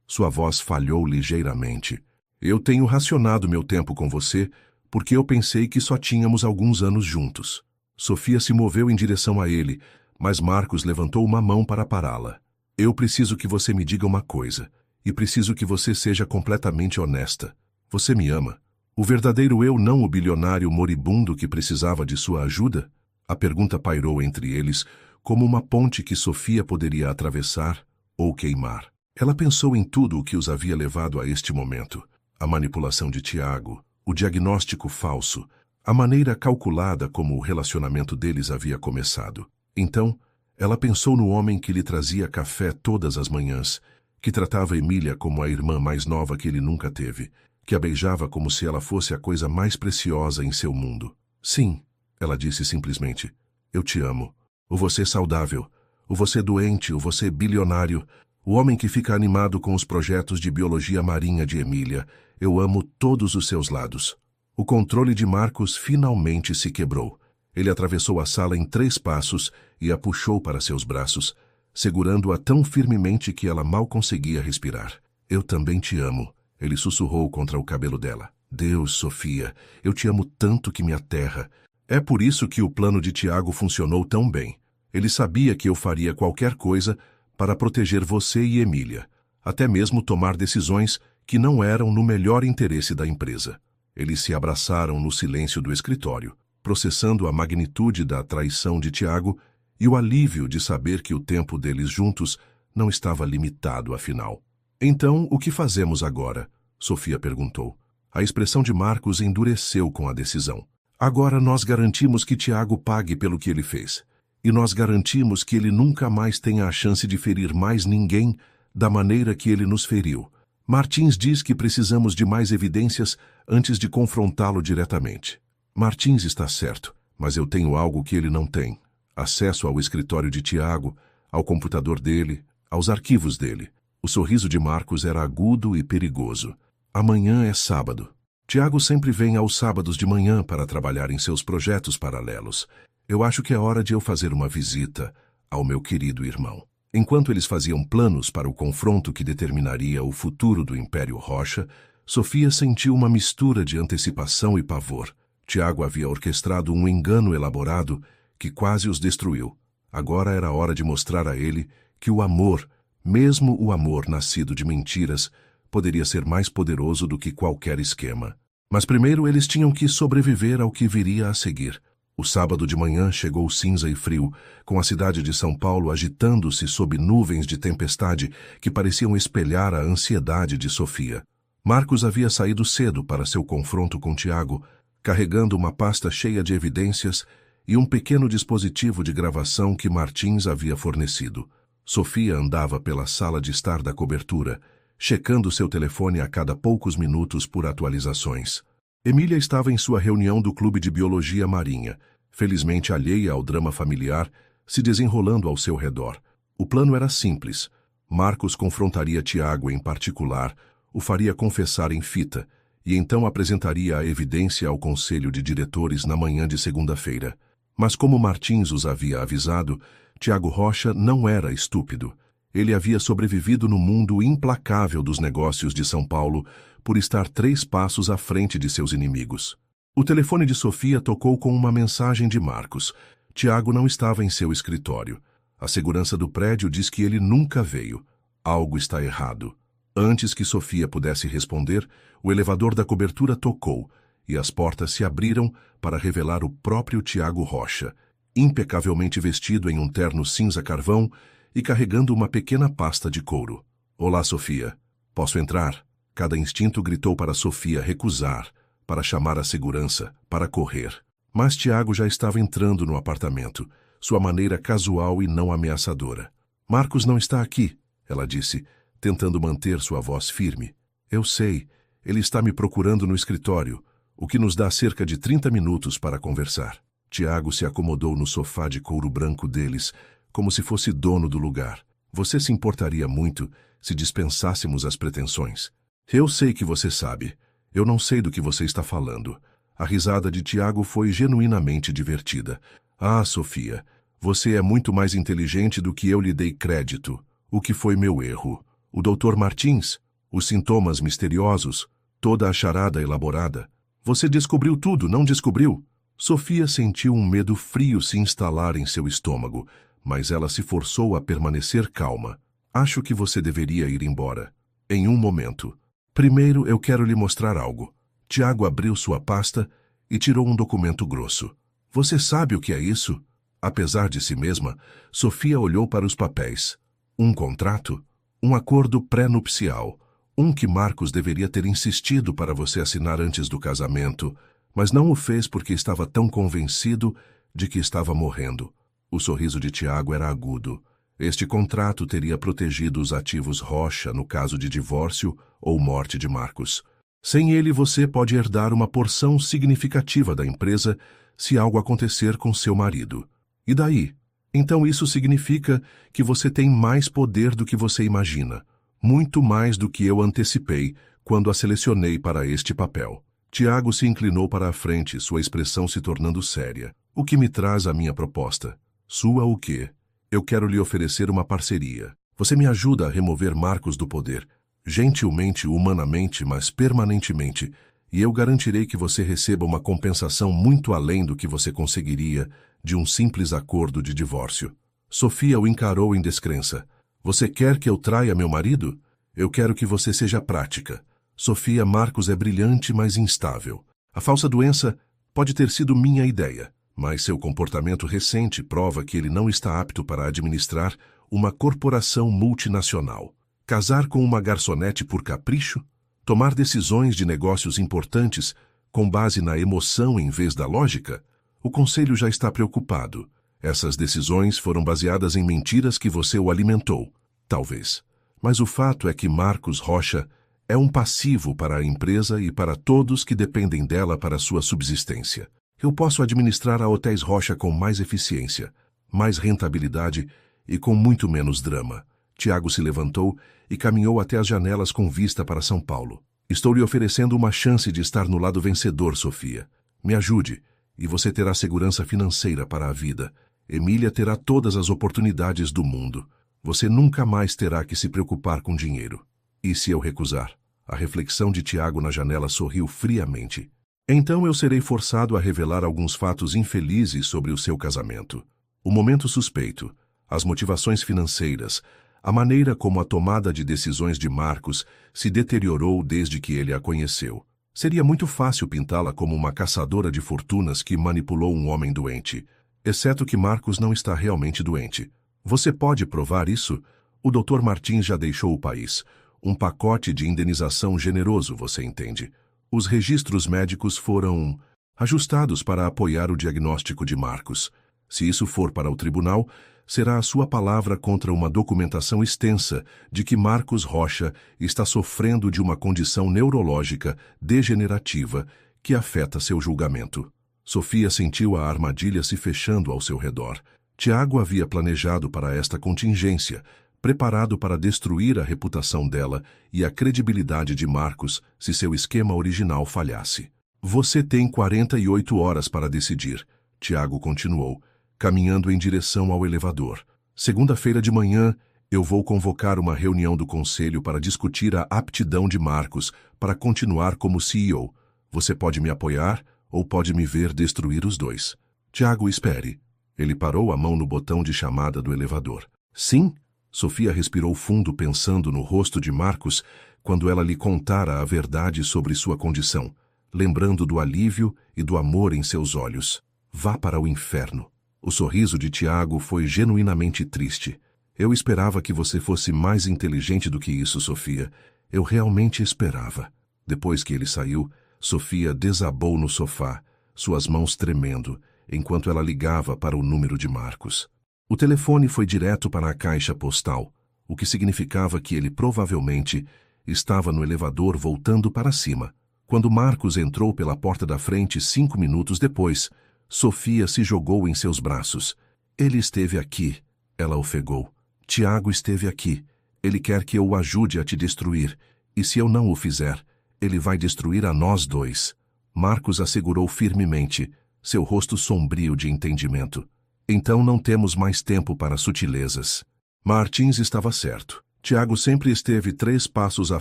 Sua voz falhou ligeiramente. Eu tenho racionado meu tempo com você porque eu pensei que só tínhamos alguns anos juntos. Sofia se moveu em direção a ele, mas Marcos levantou uma mão para pará-la. Eu preciso que você me diga uma coisa, e preciso que você seja completamente honesta. Você me ama? O verdadeiro eu, não o bilionário moribundo que precisava de sua ajuda? A pergunta pairou entre eles como uma ponte que Sofia poderia atravessar ou queimar. Ela pensou em tudo o que os havia levado a este momento. A manipulação de Tiago, o diagnóstico falso, a maneira calculada como o relacionamento deles havia começado. Então, ela pensou no homem que lhe trazia café todas as manhãs, que tratava Emília como a irmã mais nova que ele nunca teve, que a beijava como se ela fosse a coisa mais preciosa em seu mundo. Sim, ela disse simplesmente, eu te amo. O você saudável, o você doente, o você bilionário, o homem que fica animado com os projetos de biologia marinha de Emília, eu amo todos os seus lados. O controle de Marcos finalmente se quebrou. Ele atravessou a sala em 3 passos e a puxou para seus braços, segurando-a tão firmemente que ela mal conseguia respirar. Eu também te amo, ele sussurrou contra o cabelo dela. Deus, Sofia, eu te amo tanto que me aterra. É por isso que o plano de Tiago funcionou tão bem. Ele sabia que eu faria qualquer coisa para proteger você e Emília, até mesmo tomar decisões que não eram no melhor interesse da empresa. Eles se abraçaram no silêncio do escritório, processando a magnitude da traição de Tiago e o alívio de saber que o tempo deles juntos não estava limitado, afinal. Então, o que fazemos agora? Sofia perguntou. A expressão de Marcos endureceu com a decisão. Agora nós garantimos que Tiago pague pelo que ele fez. E nós garantimos que ele nunca mais tenha a chance de ferir mais ninguém da maneira que ele nos feriu. Martins diz que precisamos de mais evidências antes de confrontá-lo diretamente. Martins está certo, mas eu tenho algo que ele não tem. Acesso ao escritório de Tiago, ao computador dele, aos arquivos dele. O sorriso de Marcos era agudo e perigoso. Amanhã é sábado. Tiago sempre vem aos sábados de manhã para trabalhar em seus projetos paralelos. Eu acho que é hora de eu fazer uma visita ao meu querido irmão. Enquanto eles faziam planos para o confronto que determinaria o futuro do Império Rocha, Sofia sentiu uma mistura de antecipação e pavor. Tiago havia orquestrado um engano elaborado que quase os destruiu. Agora era hora de mostrar a ele que o amor, mesmo o amor nascido de mentiras, poderia ser mais poderoso do que qualquer esquema. Mas primeiro eles tinham que sobreviver ao que viria a seguir. O sábado de manhã chegou cinza e frio, com a cidade de São Paulo agitando-se sob nuvens de tempestade que pareciam espelhar a ansiedade de Sofia. Marcos havia saído cedo para seu confronto com Tiago, carregando uma pasta cheia de evidências e um pequeno dispositivo de gravação que Martins havia fornecido. Sofia andava pela sala de estar da cobertura, checando seu telefone a cada poucos minutos por atualizações. Emília estava em sua reunião do Clube de Biologia Marinha, felizmente alheia ao drama familiar, se desenrolando ao seu redor. O plano era simples. Marcos confrontaria Tiago em particular, o faria confessar em fita, e então apresentaria a evidência ao Conselho de Diretores na manhã de segunda-feira. Mas como Martins os havia avisado, Tiago Rocha não era estúpido. Ele havia sobrevivido no mundo implacável dos negócios de São Paulo por estar 3 passos à frente de seus inimigos. O telefone de Sofia tocou com uma mensagem de Marcos. Tiago não estava em seu escritório. A segurança do prédio diz que ele nunca veio. Algo está errado. Antes que Sofia pudesse responder, o elevador da cobertura tocou e as portas se abriram para revelar o próprio Tiago Rocha, impecavelmente vestido em um terno cinza carvão e carregando uma pequena pasta de couro. Olá, Sofia. Posso entrar? Cada instinto gritou para Sofia recusar, para chamar a segurança, para correr. Mas Tiago já estava entrando no apartamento, sua maneira casual e não ameaçadora. Marcos não está aqui, ela disse, tentando manter sua voz firme. Eu sei, ele está me procurando no escritório, o que nos dá cerca de 30 minutos para conversar. Tiago se acomodou no sofá de couro branco deles, como se fosse dono do lugar. Você se importaria muito se dispensássemos as pretensões? Eu sei que você sabe. Eu não sei do que você está falando. A risada de Tiago foi genuinamente divertida. Ah, Sofia, você é muito mais inteligente do que eu lhe dei crédito. O que foi meu erro? O Dr. Martins? Os sintomas misteriosos? Toda a charada elaborada? Você descobriu tudo, não descobriu? Sofia sentiu um medo frio se instalar em seu estômago, mas ela se forçou a permanecer calma. Acho que você deveria ir embora. Em um momento. Primeiro eu quero lhe mostrar algo. Tiago abriu sua pasta e tirou um documento grosso. Você sabe o que é isso? Apesar de si mesma, Sofia olhou para os papéis. Um contrato? Um acordo pré-nupcial, um que Marcos deveria ter insistido para você assinar antes do casamento, mas não o fez porque estava tão convencido de que estava morrendo. O sorriso de Tiago era agudo. Este contrato teria protegido os ativos Rocha no caso de divórcio ou morte de Marcos. Sem ele, você pode herdar uma porção significativa da empresa se algo acontecer com seu marido. E daí? Então isso significa que você tem mais poder do que você imagina. Muito mais do que eu antecipei quando a selecionei para este papel. Tiago se inclinou para a frente, sua expressão se tornando séria. O que me traz a minha proposta? Sua o quê? Eu quero lhe oferecer uma parceria. Você me ajuda a remover Marcos do poder, gentilmente, humanamente, mas permanentemente, e eu garantirei que você receba uma compensação muito além do que você conseguiria de um simples acordo de divórcio. Sofia o encarou em descrença. Você quer que eu traia meu marido? Eu quero que você seja prática. Sofia, Marcos é brilhante, mas instável. A falsa doença pode ter sido minha ideia, mas seu comportamento recente prova que ele não está apto para administrar uma corporação multinacional. Casar com uma garçonete por capricho? Tomar decisões de negócios importantes com base na emoção em vez da lógica? O conselho já está preocupado. Essas decisões foram baseadas em mentiras que você o alimentou. Talvez. Mas o fato é que Marcos Rocha é um passivo para a empresa e para todos que dependem dela para sua subsistência. Eu posso administrar a Hotéis Rocha com mais eficiência, mais rentabilidade e com muito menos drama. Tiago se levantou e caminhou até as janelas com vista para São Paulo. Estou lhe oferecendo uma chance de estar no lado vencedor, Sofia. Me ajude, e você terá segurança financeira para a vida. Emília terá todas as oportunidades do mundo. Você nunca mais terá que se preocupar com dinheiro. E se eu recusar? A reflexão de Tiago na janela sorriu friamente. Então eu serei forçado a revelar alguns fatos infelizes sobre o seu casamento. O momento suspeito, as motivações financeiras, a maneira como a tomada de decisões de Marcos se deteriorou desde que ele a conheceu. Seria muito fácil pintá-la como uma caçadora de fortunas que manipulou um homem doente, exceto que Marcos não está realmente doente. Você pode provar isso? O Dr. Martins já deixou o país. Um pacote de indenização generoso, você entende. Os registros médicos foram ajustados para apoiar o diagnóstico de Marcos. Se isso for para o tribunal, será a sua palavra contra uma documentação extensa de que Marcos Rocha está sofrendo de uma condição neurológica degenerativa que afeta seu julgamento. Sofia sentiu a armadilha se fechando ao seu redor. Tiago havia planejado para esta contingência, preparado para destruir a reputação dela e a credibilidade de Marcos se seu esquema original falhasse. Você tem 48 horas para decidir, Tiago continuou, caminhando em direção ao elevador. Segunda-feira de manhã, eu vou convocar uma reunião do conselho para discutir a aptidão de Marcos para continuar como CEO. Você pode me apoiar ou pode me ver destruir os dois. Tiago, espere. Ele parou a mão no botão de chamada do elevador. Sim? Sofia respirou fundo pensando no rosto de Marcos quando ela lhe contara a verdade sobre sua condição, lembrando do alívio e do amor em seus olhos. Vá para o inferno. O sorriso de Tiago foi genuinamente triste. Eu esperava que você fosse mais inteligente do que isso, Sofia. Eu realmente esperava. Depois que ele saiu, Sofia desabou no sofá, suas mãos tremendo, enquanto ela ligava para o número de Marcos. O telefone foi direto para a caixa postal, o que significava que ele provavelmente estava no elevador voltando para cima. Quando Marcos entrou pela porta da frente 5 minutos depois, Sofia se jogou em seus braços. Ele esteve aqui, ela ofegou. Tiago esteve aqui. Ele quer que eu o ajude a te destruir, e se eu não o fizer, ele vai destruir a nós dois. Marcos assegurou firmemente, seu rosto sombrio de entendimento. Então não temos mais tempo para sutilezas. Martins estava certo. Tiago sempre esteve 3 passos à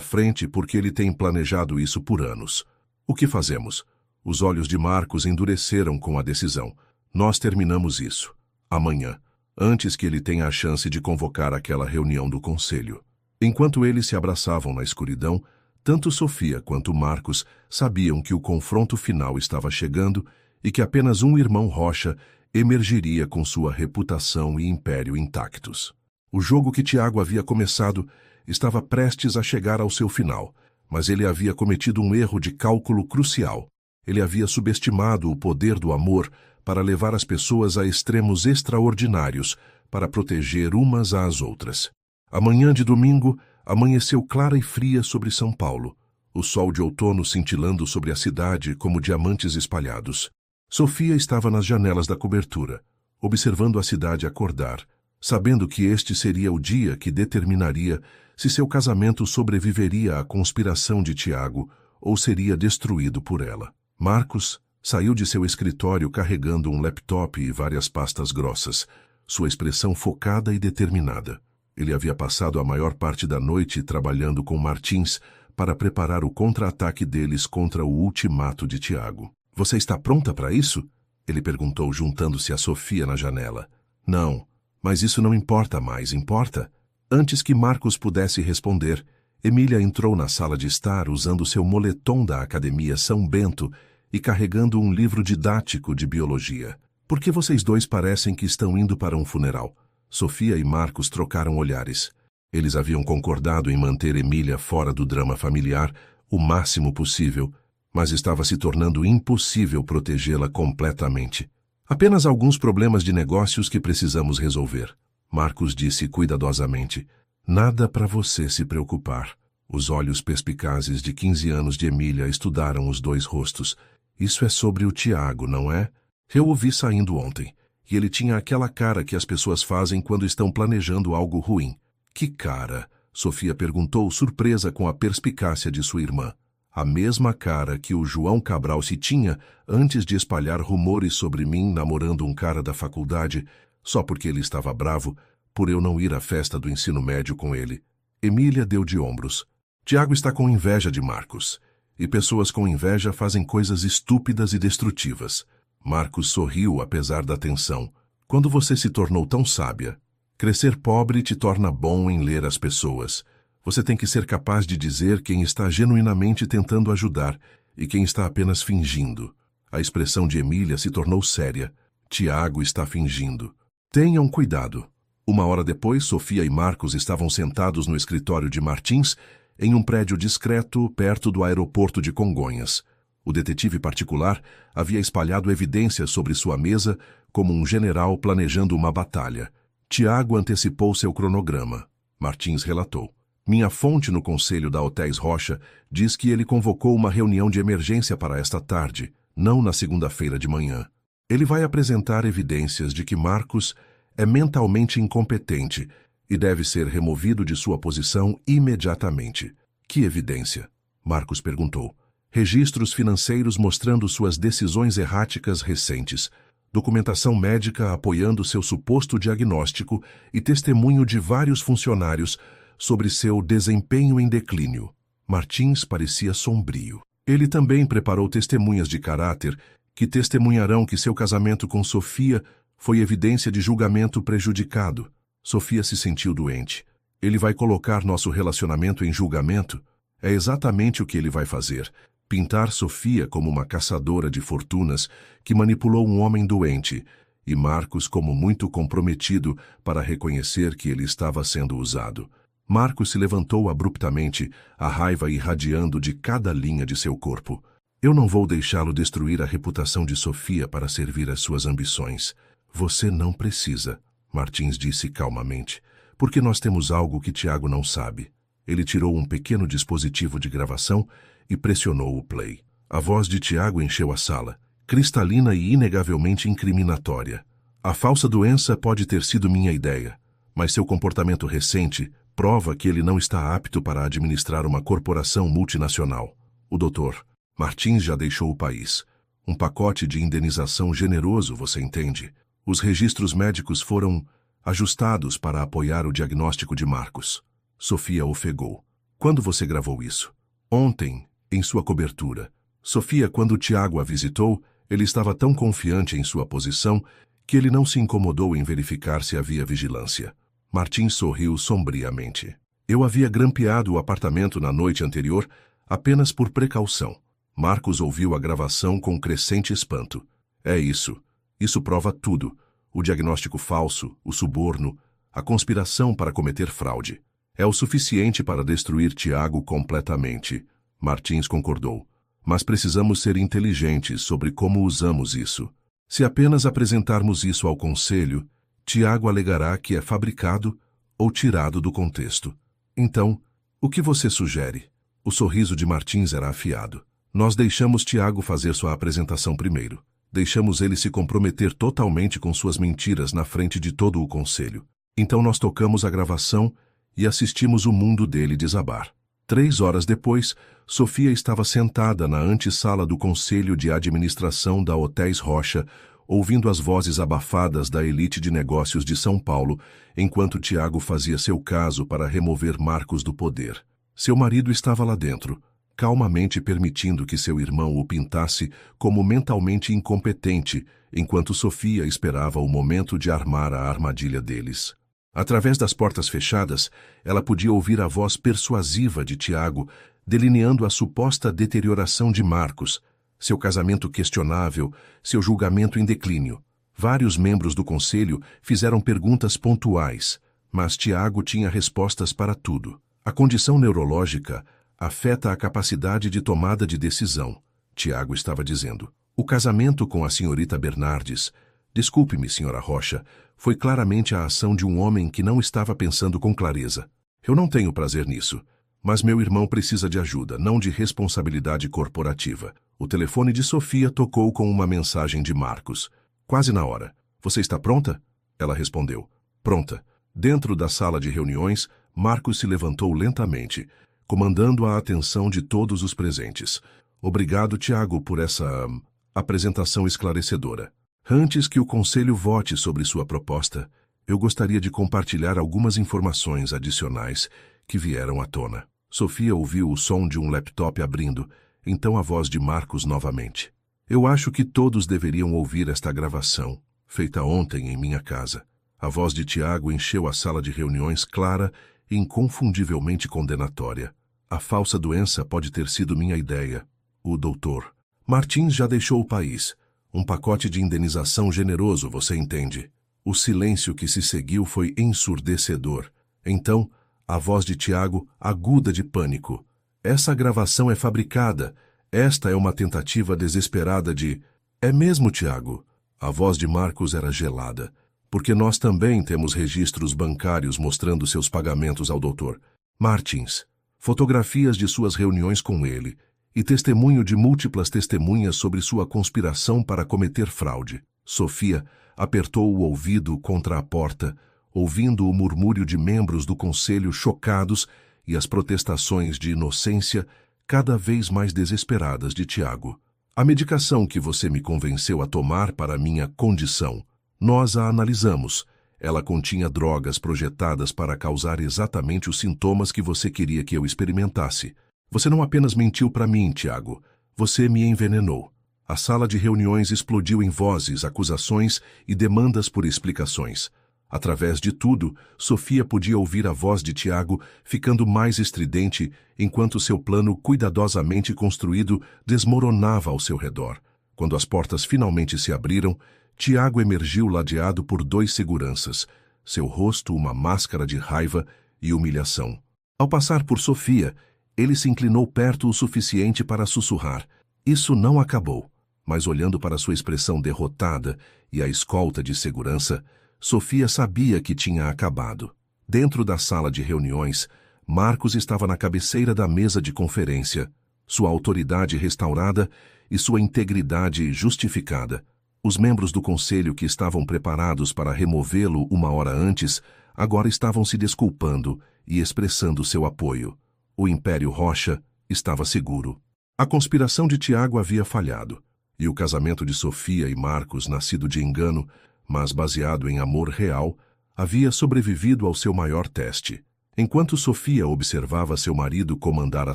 frente porque ele tem planejado isso por anos. O que fazemos? Os olhos de Marcos endureceram com a decisão. Nós terminamos isso. Amanhã, antes que ele tenha a chance de convocar aquela reunião do conselho. Enquanto eles se abraçavam na escuridão, tanto Sofia quanto Marcos sabiam que o confronto final estava chegando e que apenas um irmão Rocha emergiria com sua reputação e império intactos. O jogo que Tiago havia começado estava prestes a chegar ao seu final, mas ele havia cometido um erro de cálculo crucial. Ele havia subestimado o poder do amor para levar as pessoas a extremos extraordinários para proteger umas às outras. A manhã de domingo amanheceu clara e fria sobre São Paulo, o sol de outono cintilando sobre a cidade como diamantes espalhados. Sofia estava nas janelas da cobertura, observando a cidade acordar, sabendo que este seria o dia que determinaria se seu casamento sobreviveria à conspiração de Tiago ou seria destruído por ela. Marcos saiu de seu escritório carregando um laptop e várias pastas grossas, sua expressão focada e determinada. Ele havia passado a maior parte da noite trabalhando com Martins para preparar o contra-ataque deles contra o ultimato de Tiago. "Você está pronta para isso?" ele perguntou, juntando-se a Sofia na janela. "Não, mas isso não importa mais, importa?" Antes que Marcos pudesse responder, Emília entrou na sala de estar usando seu moletom da Academia São Bento e carregando um livro didático de biologia. "Por que vocês dois parecem que estão indo para um funeral?" Sofia e Marcos trocaram olhares. Eles haviam concordado em manter Emília fora do drama familiar o máximo possível, mas estava se tornando impossível protegê-la completamente. "Apenas alguns problemas de negócios que precisamos resolver", Marcos disse cuidadosamente. "Nada para você se preocupar." Os olhos perspicazes de 15 anos de Emília estudaram os dois rostos. "Isso é sobre o Tiago, não é? Eu o vi saindo ontem, e ele tinha aquela cara que as pessoas fazem quando estão planejando algo ruim." "Que cara?" Sofia perguntou, surpresa com a perspicácia de sua irmã. "A mesma cara que o João Cabral se tinha antes de espalhar rumores sobre mim namorando um cara da faculdade, só porque ele estava bravo por eu não ir à festa do ensino médio com ele." Emília deu de ombros. "Tiago está com inveja de Marcos, e pessoas com inveja fazem coisas estúpidas e destrutivas." Marcos sorriu apesar da tensão. "Quando você se tornou tão sábia? Crescer pobre te torna bom em ler as pessoas. Você tem que ser capaz de dizer quem está genuinamente tentando ajudar e quem está apenas fingindo." A expressão de Emília se tornou séria. "Tiago está fingindo." "Tenham cuidado." Uma hora depois, Sofia e Marcos estavam sentados no escritório de Martins, em um prédio discreto perto do aeroporto de Congonhas. O detetive particular havia espalhado evidências sobre sua mesa como um general planejando uma batalha. Tiago antecipou seu cronograma. Martins relatou. "Minha fonte no conselho da Hotéis Rocha diz que ele convocou uma reunião de emergência para esta tarde, não na segunda-feira de manhã. Ele vai apresentar evidências de que Marcos é mentalmente incompetente e deve ser removido de sua posição imediatamente." "Que evidência?" Marcos perguntou. "Registros financeiros mostrando suas decisões erráticas recentes, documentação médica apoiando seu suposto diagnóstico e testemunho de vários funcionários sobre seu desempenho em declínio." Martins parecia sombrio. Ele também preparou testemunhas de caráter que testemunharão que seu casamento com Sofia foi evidência de julgamento prejudicado. Sofia se sentiu doente. "Ele vai colocar nosso relacionamento em julgamento?" É exatamente o que ele vai fazer. Pintar Sofia como uma caçadora de fortunas que manipulou um homem doente, e Marcos como muito comprometido para reconhecer que ele estava sendo usado. Marcos se levantou abruptamente, a raiva irradiando de cada linha de seu corpo. "Eu não vou deixá-lo destruir a reputação de Sofia para servir às suas ambições." "Você não precisa", Martins disse calmamente, "porque nós temos algo que Tiago não sabe." Ele tirou um pequeno dispositivo de gravação e pressionou o play. A voz de Tiago encheu a sala, cristalina e inegavelmente incriminatória. "A falsa doença pode ter sido minha ideia, mas seu comportamento recente prova que ele não está apto para administrar uma corporação multinacional. O doutor Martins já deixou o país. Um pacote de indenização generoso, você entende? Os registros médicos foram ajustados para apoiar o diagnóstico de Marcos." Sofia ofegou. "Quando você gravou isso?" "Ontem, em sua cobertura." Sofia, quando Tiago a visitou, ele estava tão confiante em sua posição que ele não se incomodou em verificar se havia vigilância. Martins sorriu sombriamente. "Eu havia grampeado o apartamento na noite anterior apenas por precaução." Marcos ouviu a gravação com crescente espanto. "É isso. Isso prova tudo. O diagnóstico falso, o suborno, a conspiração para cometer fraude." É o suficiente para destruir Tiago completamente. Martins concordou. Mas precisamos ser inteligentes sobre como usamos isso. Se apenas apresentarmos isso ao conselho, Tiago alegará que é fabricado ou tirado do contexto. Então, o que você sugere? O sorriso de Martins era afiado. Nós deixamos Tiago fazer sua apresentação primeiro. Deixamos ele se comprometer totalmente com suas mentiras na frente de todo o conselho. Então nós tocamos a gravação e assistimos o mundo dele desabar. 3 horas depois, Sofia estava sentada na antessala do Conselho de Administração da Hotéis Rocha, ouvindo as vozes abafadas da elite de negócios de São Paulo, enquanto Tiago fazia seu caso para remover Marcos do poder. Seu marido estava lá dentro, calmamente permitindo que seu irmão o pintasse como mentalmente incompetente, enquanto Sofia esperava o momento de armar a armadilha deles. Através das portas fechadas, ela podia ouvir a voz persuasiva de Tiago, delineando a suposta deterioração de Marcos, seu casamento questionável, seu julgamento em declínio. Vários membros do conselho fizeram perguntas pontuais, mas Tiago tinha respostas para tudo. A condição neurológica afeta a capacidade de tomada de decisão, Tiago estava dizendo. O casamento com a senhorita Bernardes, desculpe-me, senhora Rocha, foi claramente a ação de um homem que não estava pensando com clareza. Eu não tenho prazer nisso, mas meu irmão precisa de ajuda, não de responsabilidade corporativa. O telefone de Sofia tocou com uma mensagem de Marcos. Quase na hora. Você está pronta? Ela respondeu. Pronta. Dentro da sala de reuniões, Marcos se levantou lentamente, comandando a atenção de todos os presentes. Obrigado, Tiago, por essa apresentação esclarecedora. Antes que o conselho vote sobre sua proposta, eu gostaria de compartilhar algumas informações adicionais que vieram à tona. Sofia ouviu o som de um laptop abrindo, então a voz de Marcos novamente. Eu acho que todos deveriam ouvir esta gravação, feita ontem em minha casa. A voz de Tiago encheu a sala de reuniões clara e inconfundivelmente condenatória. A falsa doença pode ter sido minha ideia. O doutor Martins já deixou o país. Um pacote de indenização generoso, você entende. O silêncio que se seguiu foi ensurdecedor. Então, a voz de Tiago, aguda de pânico. Essa gravação é fabricada. Esta é uma tentativa desesperada de... É mesmo, Tiago? A voz de Marcos era gelada. Porque nós também temos registros bancários mostrando seus pagamentos ao doutor Martins, fotografias de suas reuniões com ele e testemunho de múltiplas testemunhas sobre sua conspiração para cometer fraude. Sofia apertou o ouvido contra a porta, ouvindo o murmúrio de membros do conselho chocados e as protestações de inocência cada vez mais desesperadas de Tiago. A medicação que você me convenceu a tomar para minha condição, nós a analisamos. Ela continha drogas projetadas para causar exatamente os sintomas que você queria que eu experimentasse. Você não apenas mentiu para mim, Tiago. Você me envenenou. A sala de reuniões explodiu em vozes, acusações e demandas por explicações. Através de tudo, Sofia podia ouvir a voz de Tiago ficando mais estridente enquanto seu plano cuidadosamente construído desmoronava ao seu redor. Quando as portas finalmente se abriram, Tiago emergiu ladeado por 2 seguranças, seu rosto uma máscara de raiva e humilhação. Ao passar por Sofia, ele se inclinou perto o suficiente para sussurrar. Isso não acabou. Mas olhando para sua expressão derrotada e a escolta de segurança, Sofia sabia que tinha acabado. Dentro da sala de reuniões, Marcos estava na cabeceira da mesa de conferência, sua autoridade restaurada e sua integridade justificada. Os membros do conselho que estavam preparados para removê-lo uma hora antes, agora estavam se desculpando e expressando seu apoio. O Império Rocha estava seguro. A conspiração de Tiago havia falhado, e o casamento de Sofia e Marcos, nascido de engano, mas baseado em amor real, havia sobrevivido ao seu maior teste. Enquanto Sofia observava seu marido comandar a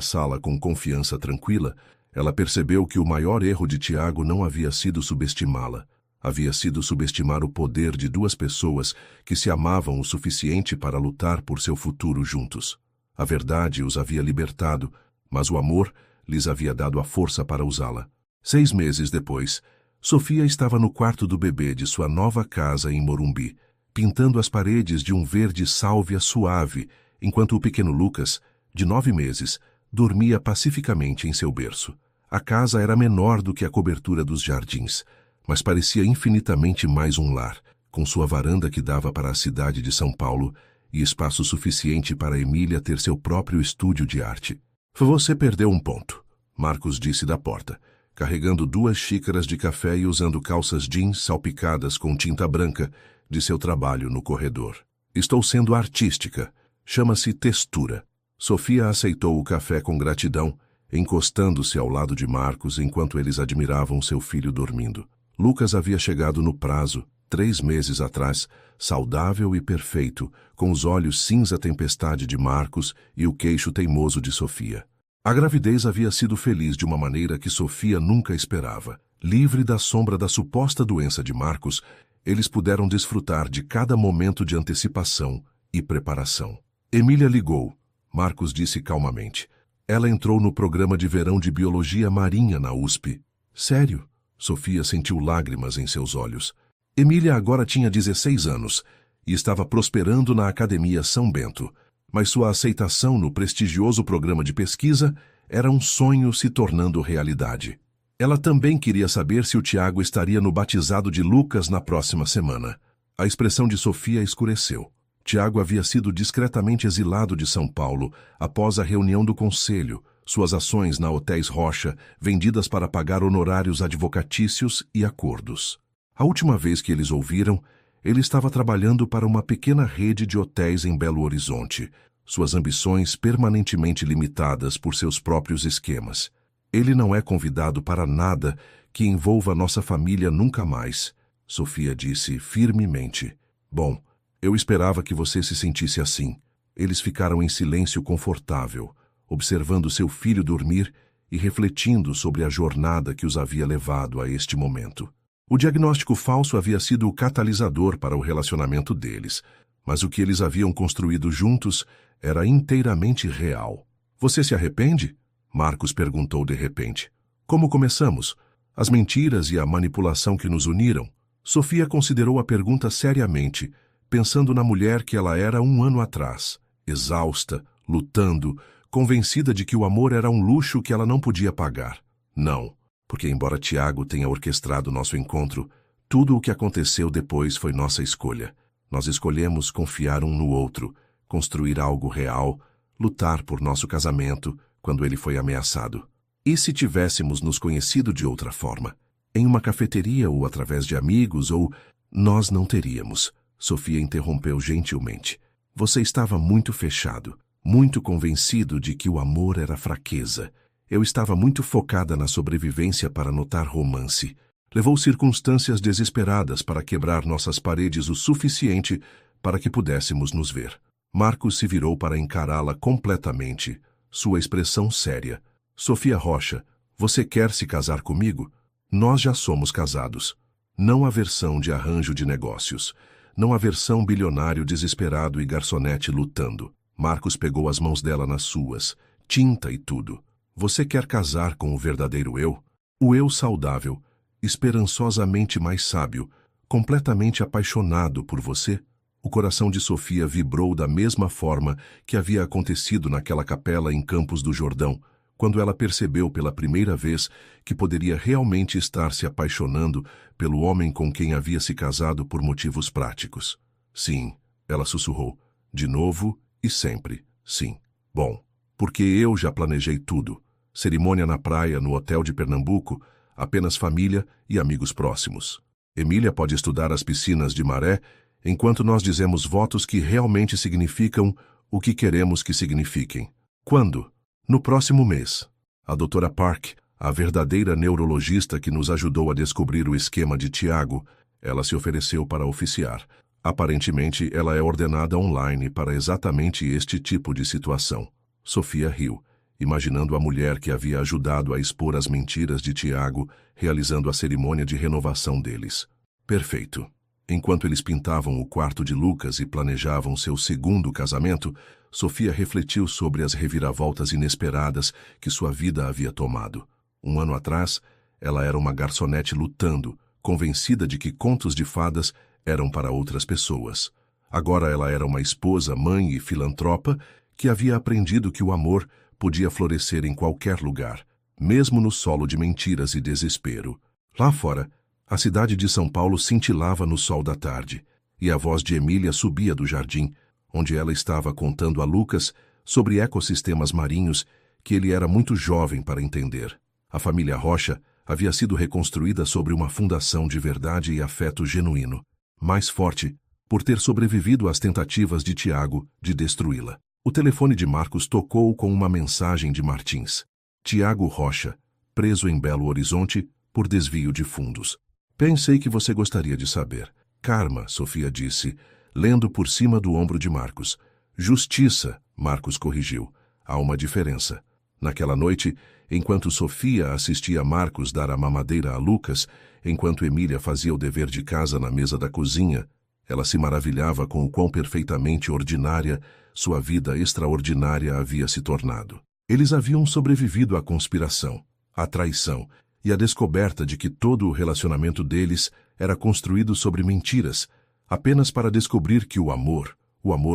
sala com confiança tranquila, ela percebeu que o maior erro de Tiago não havia sido subestimá-la. Havia sido subestimar o poder de 2 pessoas que se amavam o suficiente para lutar por seu futuro juntos. A verdade os havia libertado, mas o amor lhes havia dado a força para usá-la. 6 meses depois, Sofia estava no quarto do bebê de sua nova casa em Morumbi, pintando as paredes de um verde sálvia suave enquanto o pequeno Lucas, de 9 meses, dormia pacificamente em seu berço. A casa era menor do que a cobertura dos jardins, mas parecia infinitamente mais um lar, com sua varanda que dava para a cidade de São Paulo e espaço suficiente para Emília ter seu próprio estúdio de arte. Você perdeu um ponto, Marcos disse da porta, carregando 2 xícaras de café e usando calças jeans salpicadas com tinta branca de seu trabalho no corredor. Estou sendo artística. Chama-se textura. Sofia aceitou o café com gratidão, encostando-se ao lado de Marcos enquanto eles admiravam seu filho dormindo. Lucas havia chegado no prazo, 3 meses atrás, saudável e perfeito, com os olhos cinza tempestade de Marcos e o queixo teimoso de Sofia. A gravidez havia sido feliz de uma maneira que Sofia nunca esperava. Livre da sombra da suposta doença de Marcos, eles puderam desfrutar de cada momento de antecipação e preparação. Emília ligou, Marcos disse calmamente. Ela entrou no programa de verão de biologia marinha na USP. Sério? Sofia sentiu lágrimas em seus olhos. Emília agora tinha 16 anos e estava prosperando na Academia São Bento, mas sua aceitação no prestigioso programa de pesquisa era um sonho se tornando realidade. Ela também queria saber se o Tiago estaria no batizado de Lucas na próxima semana. A expressão de Sofia escureceu. Tiago havia sido discretamente exilado de São Paulo após a reunião do conselho, suas ações na Hotéis Rocha vendidas para pagar honorários advocatícios e acordos. A última vez que eles ouviram, ele estava trabalhando para uma pequena rede de hotéis em Belo Horizonte, suas ambições permanentemente limitadas por seus próprios esquemas. Ele não é convidado para nada que envolva nossa família nunca mais, Sofia disse firmemente. Bom, eu esperava que você se sentisse assim. Eles ficaram em silêncio confortável, observando seu filho dormir e refletindo sobre a jornada que os havia levado a este momento. O diagnóstico falso havia sido o catalisador para o relacionamento deles, mas o que eles haviam construído juntos era inteiramente real. Você se arrepende? Marcos perguntou de repente. Como começamos? As mentiras e a manipulação que nos uniram? Sofia considerou a pergunta seriamente, pensando na mulher que ela era 1 ano atrás, exausta, lutando, convencida de que o amor era um luxo que ela não podia pagar. Não, porque embora Tiago tenha orquestrado nosso encontro, tudo o que aconteceu depois foi nossa escolha. Nós escolhemos confiar um no outro, construir algo real, lutar por nosso casamento quando ele foi ameaçado. E se tivéssemos nos conhecido de outra forma? Em uma cafeteria ou através de amigos ou... Nós não teríamos. Sofia interrompeu gentilmente. Você estava muito fechado, muito convencido de que o amor era fraqueza. Eu estava muito focada na sobrevivência para notar romance. Levou circunstâncias desesperadas para quebrar nossas paredes o suficiente para que pudéssemos nos ver. Marcos se virou para encará-la completamente, sua expressão séria. Sofia Rocha, você quer se casar comigo? Nós já somos casados. Não a versão de arranjo de negócios. Não a versão bilionário desesperado e garçonete lutando. Marcos pegou as mãos dela nas suas, tinta e tudo. Você quer casar com o verdadeiro eu? O eu saudável, esperançosamente mais sábio, completamente apaixonado por você? O coração de Sofia vibrou da mesma forma que havia acontecido naquela capela em Campos do Jordão, quando ela percebeu pela primeira vez que poderia realmente estar se apaixonando pelo homem com quem havia se casado por motivos práticos. Sim, ela sussurrou, de novo e sempre, sim. Bom, porque eu já planejei tudo. Cerimônia na praia, no hotel de Pernambuco, apenas família e amigos próximos. Emília pode estudar as piscinas de maré, enquanto nós dizemos votos que realmente significam o que queremos que signifiquem. Quando? No próximo mês. A doutora Park, a verdadeira neurologista que nos ajudou a descobrir o esquema de Tiago, ela se ofereceu para oficiar. Aparentemente, ela é ordenada online para exatamente este tipo de situação. Sofia riu, imaginando a mulher que havia ajudado a expor as mentiras de Tiago, realizando a cerimônia de renovação deles. Perfeito. Enquanto eles pintavam o quarto de Lucas e planejavam seu segundo casamento, Sofia refletiu sobre as reviravoltas inesperadas que sua vida havia tomado. 1 ano atrás, ela era uma garçonete lutando, convencida de que contos de fadas eram para outras pessoas. Agora ela era uma esposa, mãe e filantropa que havia aprendido que o amor podia florescer em qualquer lugar, mesmo no solo de mentiras e desespero. Lá fora, a cidade de São Paulo cintilava no sol da tarde, e a voz de Emília subia do jardim, onde ela estava contando a Lucas sobre ecossistemas marinhos que ele era muito jovem para entender. A família Rocha havia sido reconstruída sobre uma fundação de verdade e afeto genuíno, mais forte por ter sobrevivido às tentativas de Tiago de destruí-la. O telefone de Marcos tocou com uma mensagem de Martins. Tiago Rocha, preso em Belo Horizonte por desvio de fundos. Pensei que você gostaria de saber. Karma, Sofia disse, lendo por cima do ombro de Marcos. Justiça, Marcos corrigiu. Há uma diferença. Naquela noite, enquanto Sofia assistia Marcos dar a mamadeira a Lucas, enquanto Emília fazia o dever de casa na mesa da cozinha, ela se maravilhava com o quão perfeitamente ordinária sua vida extraordinária havia se tornado. Eles haviam sobrevivido à conspiração, à traição e à descoberta de que todo o relacionamento deles era construído sobre mentiras, apenas para descobrir que o amor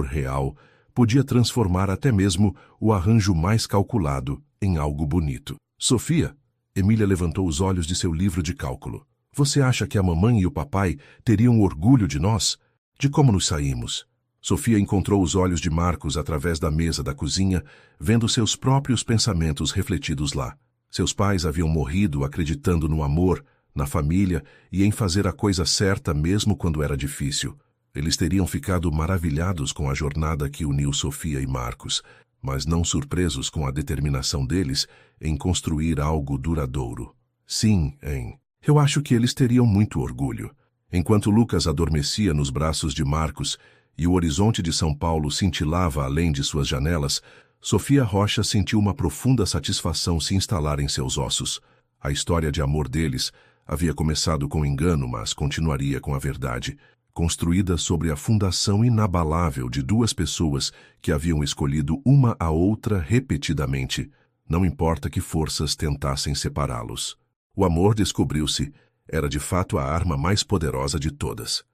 real, podia transformar até mesmo o arranjo mais calculado em algo bonito. Sofia, Emília levantou os olhos de seu livro de cálculo. Você acha que a mamãe e o papai teriam orgulho de nós? De como nos saímos? Sofia encontrou os olhos de Marcos através da mesa da cozinha, vendo seus próprios pensamentos refletidos lá. Seus pais haviam morrido acreditando no amor, na família e em fazer a coisa certa mesmo quando era difícil. Eles teriam ficado maravilhados com a jornada que uniu Sofia e Marcos, mas não surpresos com a determinação deles em construir algo duradouro. Sim, eu acho que eles teriam muito orgulho. Enquanto Lucas adormecia nos braços de Marcos e o horizonte de São Paulo cintilava além de suas janelas, Sofia Rocha sentiu uma profunda satisfação se instalar em seus ossos. A história de amor deles havia começado com engano, mas continuaria com a verdade, construída sobre a fundação inabalável de duas pessoas que haviam escolhido uma a outra repetidamente, não importa que forças tentassem separá-los. O amor, descobriu-se, era de fato a arma mais poderosa de todas.